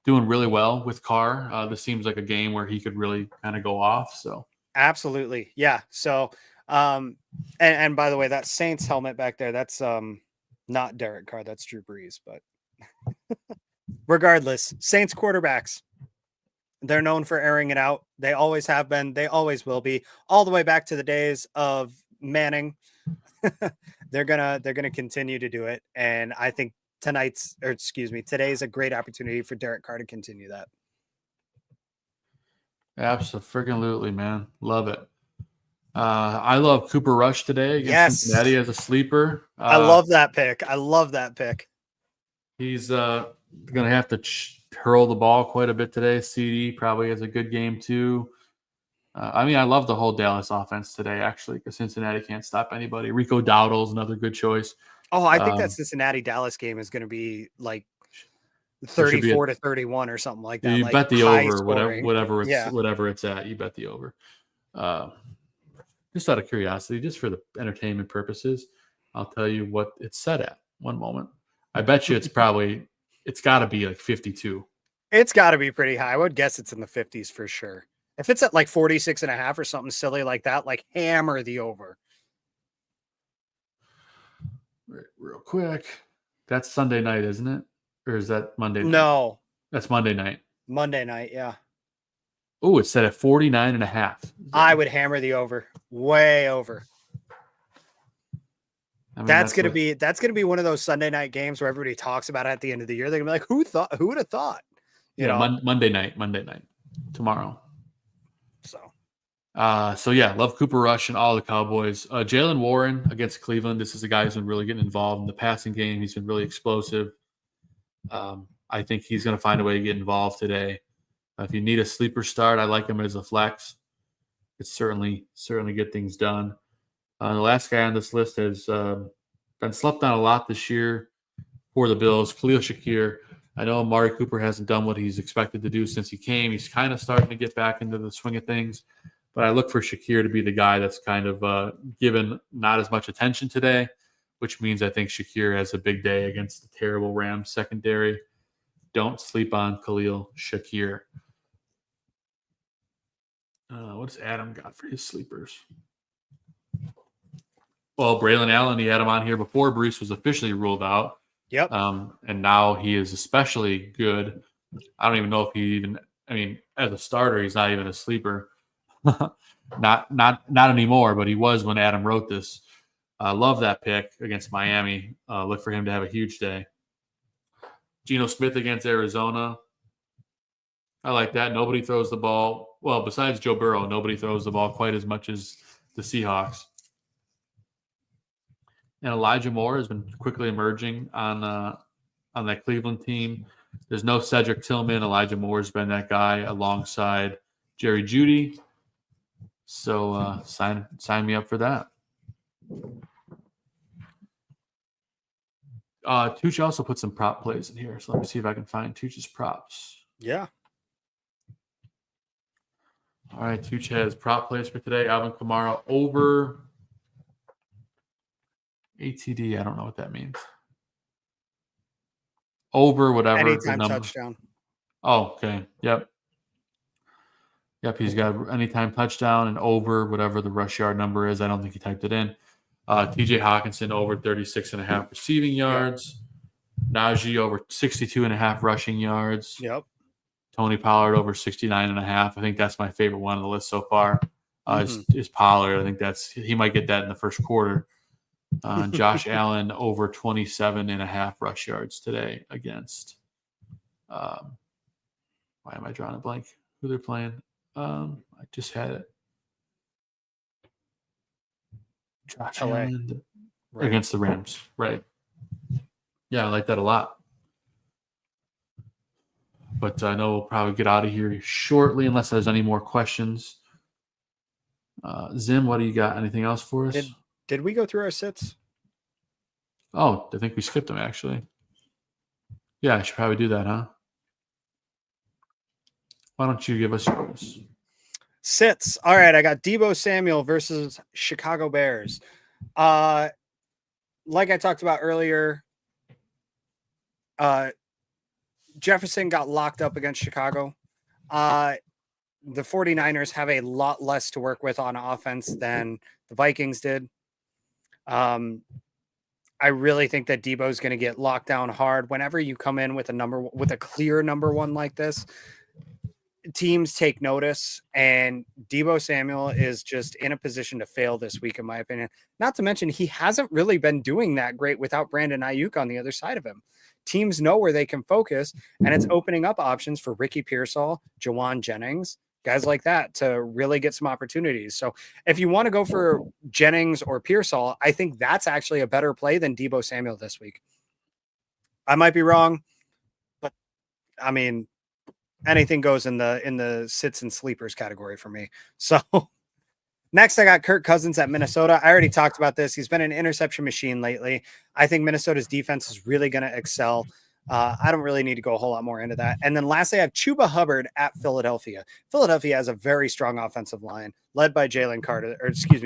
S6: doing really well with Carr. This seems like a game where he could really kind of go off. So
S7: absolutely. Yeah. So, and by the way, that Saints helmet back there, that's not Derek Carr, that's Drew Brees, but regardless, Saints quarterbacks, they're known for airing it out. They always have been. They always will be, all the way back to the days of Manning. They're gonna continue to do it, and I think today's a great opportunity for Derek Carr to continue that.
S6: Absolutely, man, love it. I love Cooper Rush today against Cincinnati as a sleeper.
S7: I love that pick.
S6: He's going to have to hurl the ball quite a bit today. CD probably has a good game too. I love the whole Dallas offense today, actually, because Cincinnati can't stop anybody. Rico Dowdle's another good choice.
S7: Oh, I think that Cincinnati-Dallas game is going to be like 34-31 or something like that.
S6: You
S7: like
S6: bet the over,
S7: scoring.
S6: whatever it's at. You bet the over. Just out of curiosity, just for the entertainment purposes, I'll tell you what it's set at. One moment. I bet you it's got to be like 52.
S7: It's got to be pretty high. I would guess it's in the 50s for sure. If it's at like 46.5 or something silly like that, like hammer the over.
S6: Real quick. That's Sunday night, isn't it? Or is that Monday night?
S7: No.
S6: That's Monday night.
S7: Monday night, yeah.
S6: Oh, it's set at 49.5.
S7: I would hammer the over. Way over. That's gonna be one of those Sunday night games where everybody talks about it at the end of the year. They're gonna be like, who would have thought?
S6: Monday night, tomorrow.
S7: So
S6: Love Cooper Rush and all the Cowboys. Jalen Warren against Cleveland. This is a guy who's been really getting involved in the passing game. He's been really explosive. I think he's going to find a way to get involved today. If you need a sleeper start, I like him as a flex. It's certainly get things done. The last guy on this list has been slept on a lot this year for the Bills. Khalil Shakir. I know Amari Cooper hasn't done what he's expected to do since he came. He's kind of starting to get back into the swing of things. But I look for Shakir to be the guy that's kind of given not as much attention today, which means I think Shakir has a big day against the terrible Rams secondary. Don't sleep on Khalil Shakir. What's Adam got for his sleepers? Well, Braylon Allen, he had him on here before Bruce was officially ruled out.
S7: Yep.
S6: And now he is especially good. I don't even know if he even, as a starter, he's not even a sleeper. not anymore, but he was when Adam wrote this. Love that pick against Miami. Look for him to have a huge day. Geno Smith against Arizona. I like that. Nobody throws the ball. Well, besides Joe Burrow, nobody throws the ball quite as much as the Seahawks. And Elijah Moore has been quickly emerging on that Cleveland team. There's no Cedric Tillman. Elijah Moore's been that guy alongside Jerry Jeudy. So sign me up for that. Tooch also put some prop plays in here. So let me see if I can find Tooch's props.
S7: Yeah.
S6: All right, Tooch has prop plays for today. Alvin Kamara over ATD. I don't know what that means. Over whatever.
S7: Anytime touchdown.
S6: Oh, okay. Yep. He's got anytime touchdown and over whatever the rush yard number is. I don't think he typed it in. TJ Hawkinson over 36.5 receiving yards. Najee over 62.5 rushing yards.
S7: Yep.
S6: Tony Pollard over 69.5. I think that's my favorite one on the list so far. is Pollard. I think he might get that in the first quarter. Josh Allen over 27.5 rush yards today against. Why am I drawing a blank? Who they're playing? I just had it. Josh Allen against the Rams. Right. Yeah, I like that a lot. But I know we'll probably get out of here shortly unless there's any more questions. Zim, what do you got? Anything else for us?
S7: Did we go through our sits?
S6: Oh, I think we skipped them, actually. Yeah, I should probably do that, huh? Why don't you give us yours?
S7: Sits. All right, I got Deebo Samuel versus Chicago Bears. Like I talked about earlier, Jefferson got locked up against Chicago. The 49ers have a lot less to work with on offense than the Vikings did. I really think that Deebo is going to get locked down hard. Whenever you come in with a clear number one like this, teams take notice, and Deebo Samuel is just in a position to fail this week, in my opinion. Not to mention, he hasn't really been doing that great without Brandon Ayuk on the other side of him. Teams know where they can focus, and it's opening up options for Ricky Pearsall, Jawan Jennings, guys like that to really get some opportunities. So if you want to go for Jennings or Pearsall, I think that's actually a better play than Deebo Samuel this week. I might be wrong, but I mean, anything goes in the sits and sleepers category for me. So next I got Kirk Cousins at Minnesota. I already talked about this. He's been an interception machine lately. I think Minnesota's defense is really going to excel. I don't really need to go a whole lot more into that. And then lastly, I have Chuba Hubbard at Philadelphia. Philadelphia has a very strong offensive line led by Jalen Carter,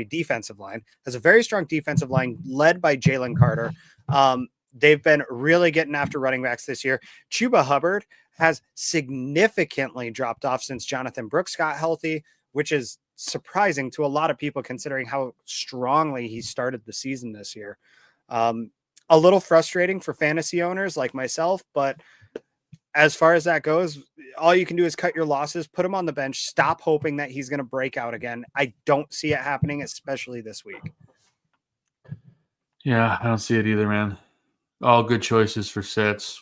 S7: defensive line has a very strong defensive line led by Jalen Carter. They've been really getting after running backs this year. Chuba Hubbard has significantly dropped off since Jonathan Brooks got healthy, which is surprising to a lot of people considering how strongly he started the season this year. A little frustrating for fantasy owners like myself, but as far as that goes, all you can do is cut your losses, put him on the bench, stop hoping that he's going to break out again. I don't see it happening, especially this week.
S6: Yeah, I don't see it either, man. All good choices for sets.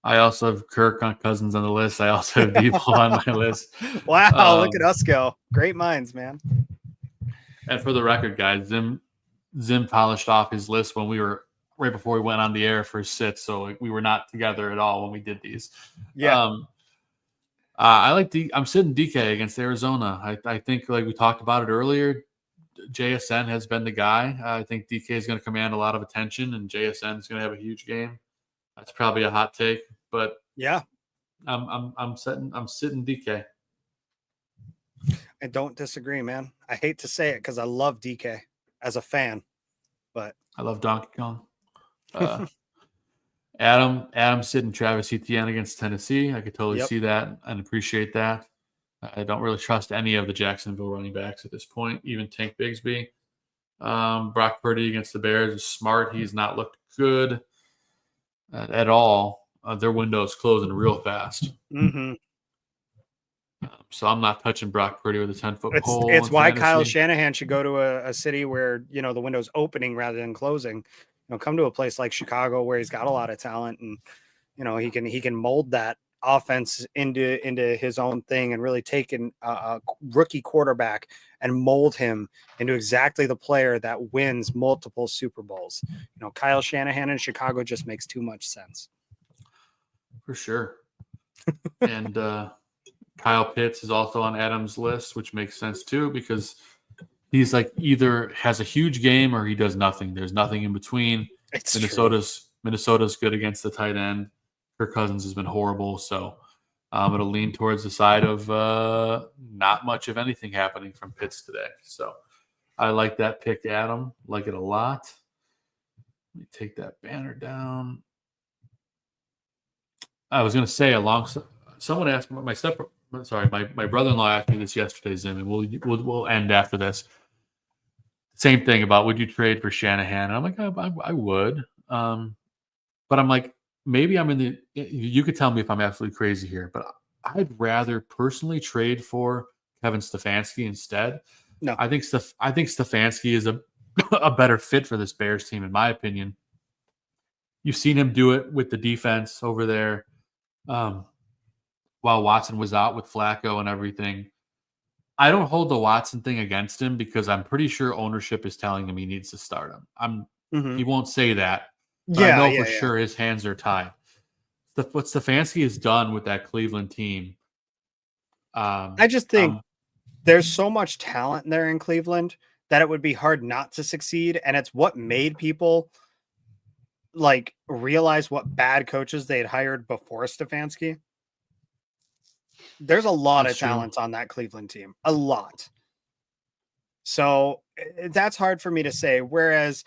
S6: I also have Kirk on Cousins on the list. I also have Deebo on my list.
S7: Wow, look at us go. Great minds, man.
S6: And for the record, guys, Zim polished off his list when we were right before we went on the air for sits, so we were not together at all when we did these.
S7: Yeah.
S6: I'm sitting DK against Arizona. I think, like we talked about it earlier, JSN has been the guy. I think DK is going to command a lot of attention, and JSN is going to have a huge game. That's probably a hot take, but
S7: yeah,
S6: I'm sitting DK.
S7: I don't disagree, man. I hate to say it because I love DK as a fan, but
S6: I love Donkey Kong. Adam sitting Travis Etienne against Tennessee. I could totally see that and appreciate that. I don't really trust any of the Jacksonville running backs at this point, even Tank Bigsby. Brock Purdy against the Bears is smart. He's not looked good at all. Their window is closing real fast.
S7: Mm-hmm.
S6: So I'm not touching Brock Purdy with a 10-foot pole.
S7: It's why Kyle Shanahan should go to a city where, the window's opening rather than closing. Come to a place like Chicago where he's got a lot of talent and, he can mold that offense into his own thing and really take a rookie quarterback and mold him into exactly the player that wins multiple Super Bowls. Kyle Shanahan in Chicago just makes too much sense.
S6: For sure. And Kyle Pitts is also on Adam's list, which makes sense too, because he's like either has a huge game or he does nothing. There's nothing in between. Minnesota's good against the tight end. Kirk Cousins has been horrible, so it'll lean towards the side of not much of anything happening from Pitts today. So I like that pick, Adam. Like it a lot. Let me take that banner down. I was going to say someone asked my brother-in-law asked me this yesterday, Zim, and we'll end after this. Same thing about would you trade for Shanahan? And I'm like, I would. But I'm like, maybe you could tell me if I'm absolutely crazy here, but I'd rather personally trade for Kevin Stefanski instead.
S7: No.
S6: I think Stefanski is a a better fit for this Bears team, in my opinion. You've seen him do it with the defense over there while Watson was out with Flacco and everything. I don't hold the Watson thing against him because I'm pretty sure ownership is telling him he needs to start him. He won't say that, but I know for sure his hands are tied. What Stefanski has done with that Cleveland team.
S7: I just think there's so much talent there in Cleveland that it would be hard not to succeed. And it's what made people like realize what bad coaches they had hired before Stefanski. There's a lot of talent on that Cleveland team, a lot. So that's hard for me to say. Whereas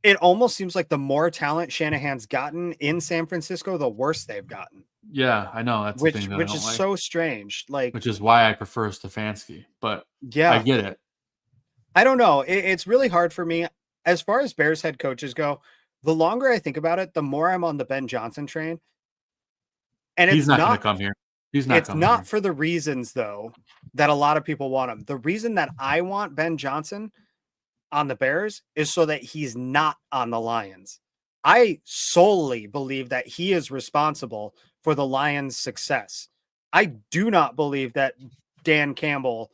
S7: it almost seems like the more talent Shanahan's gotten in San Francisco, the worse they've gotten.
S6: Yeah, I know. That's
S7: which
S6: the thing that
S7: which is like. So strange. Like,
S6: which is why I prefer Stefanski. But
S7: yeah,
S6: I get it.
S7: I don't know. It's really hard for me. As far as Bears head coaches go, the longer I think about it, the more I'm on the Ben Johnson train. And
S6: he's not going to come here. He's not.
S7: It's not for the reasons, though, that a lot of people want him. The reason that I want Ben Johnson on the Bears is so that he's not on the Lions. I solely believe that he is responsible for the Lions' success. I do not believe that Dan Campbell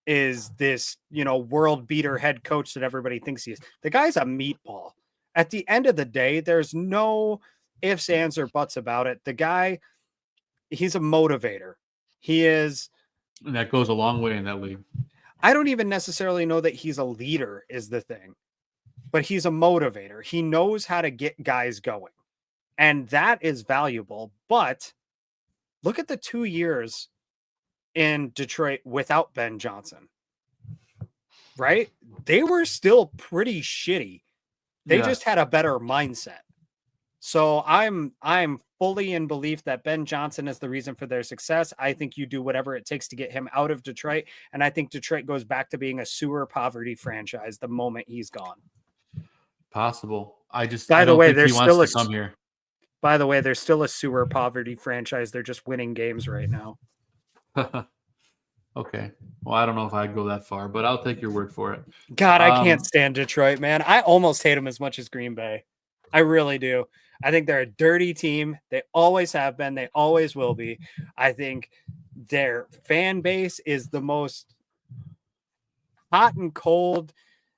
S7: is this, world beater head coach that everybody thinks he is. The guy's a meatball. At the end of the day, there's no ifs, ands, or buts about it. The guy, he's a motivator. He is.
S6: And that goes a long way in that league.
S7: I don't even necessarily know that he's a leader is the thing, but he's a motivator. He knows how to get guys going, and that is valuable. But look at the 2 years in Detroit without Ben Johnson, right? They were still pretty shitty. They just had a better mindset. So I'm fully in belief that Ben Johnson is the reason for their success. I think you do whatever it takes to get him out of Detroit. And I think Detroit goes back to being a sewer poverty franchise the moment he's gone.
S6: Possible. I don't think he wants to come here.
S7: By the way, there's still a sewer poverty franchise. They're just winning games right now.
S6: Okay. Well, I don't know if I'd go that far, but I'll take your word for it.
S7: God, I can't stand Detroit, man. I almost hate them as much as Green Bay. I really do. I think they're a dirty team. They always have been. They always will be. I think their fan base is the most hot and cold,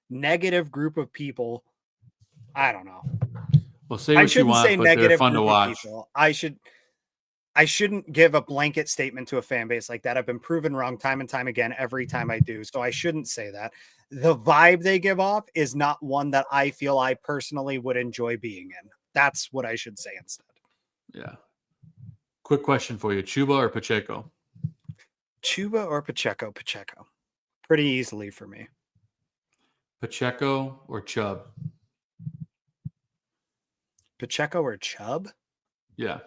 S7: negative group of people. I don't know.
S6: Well, say what you want, but they're fun to watch.
S7: I shouldn't give a blanket statement to a fan base like that. I've been proven wrong time and time again every time I do. So I shouldn't say that. The vibe they give off is not one that I feel I personally would enjoy being in. That's what I should say instead.
S6: Yeah. Quick question for you. Chuba or Pacheco?
S7: Chuba or Pacheco? Pacheco. Pretty easily for me.
S6: Pacheco or Chubb?
S7: Pacheco or Chubb?
S6: Yeah.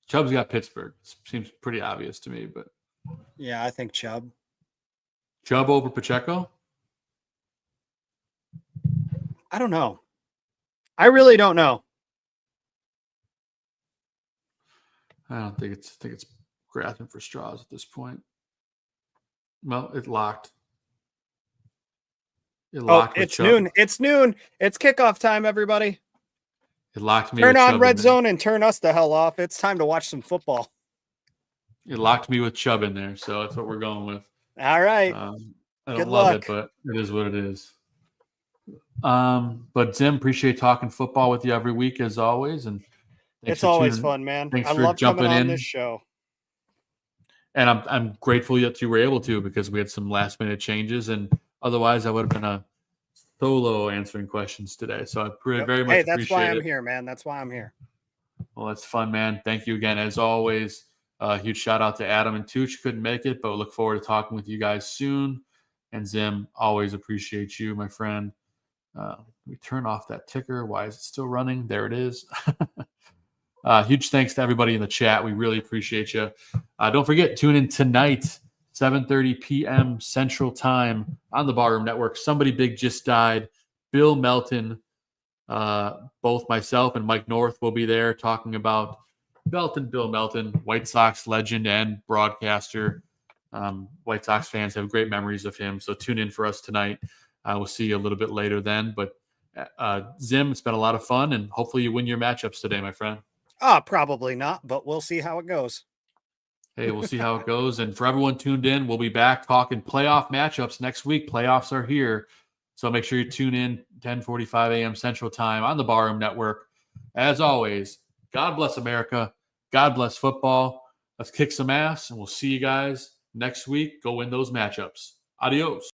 S6: Chubb's got Pittsburgh. Seems pretty obvious to me, but
S7: yeah, I think Chubb.
S6: Chubb over Pacheco?
S7: I don't know. I really don't know.
S6: I don't think it's grasping for straws at this point. Well, it locked.
S7: It's noon. It's noon. It's kickoff time, everybody.
S6: It locked me.
S7: Turn on Red Zone and turn us the hell off. It's time to watch some football.
S6: It locked me with Chubb in there, so that's what we're going with.
S7: All right.
S6: I don't love it, but it is what it is. But Zim, appreciate talking football with you every week as always, and
S7: it's always fun, man.
S6: Thanks
S7: I
S6: for
S7: love
S6: jumping
S7: coming on
S6: in
S7: this show.
S6: And I'm grateful that you were able to, because we had some last minute changes, and otherwise I would have been a solo answering questions today. So I very much appreciate it. Hey,
S7: that's why I'm here, man. That's why I'm here.
S6: Well, that's fun, man. Thank you again, as always. Huge shout out to Adam and Tooch. Couldn't make it, but look forward to talking with you guys soon. And Zim, always appreciate you, my friend. We turn off that ticker. Why is it still running? There it is. Huge thanks to everybody in the chat. We really appreciate you. Don't forget, tune in tonight, 7:30 p.m. Central Time on the Barroom Network. Somebody Big just died. Bill Melton, both myself and Mike North will be there talking about Bill Melton, White Sox legend and broadcaster. White Sox fans have great memories of him. So tune in for us tonight. We'll see you a little bit later then. But Zim, it's been a lot of fun, and hopefully you win your matchups today, my friend.
S7: Probably not, but we'll see how it goes.
S6: Hey, we'll see how it goes. And for everyone tuned in, we'll be back talking playoff matchups next week. Playoffs are here. So make sure you tune in 10:45 a.m. Central Time on the Barroom Network. As always, God bless America. God bless football. Let's kick some ass, and we'll see you guys next week. Go win those matchups. Adios.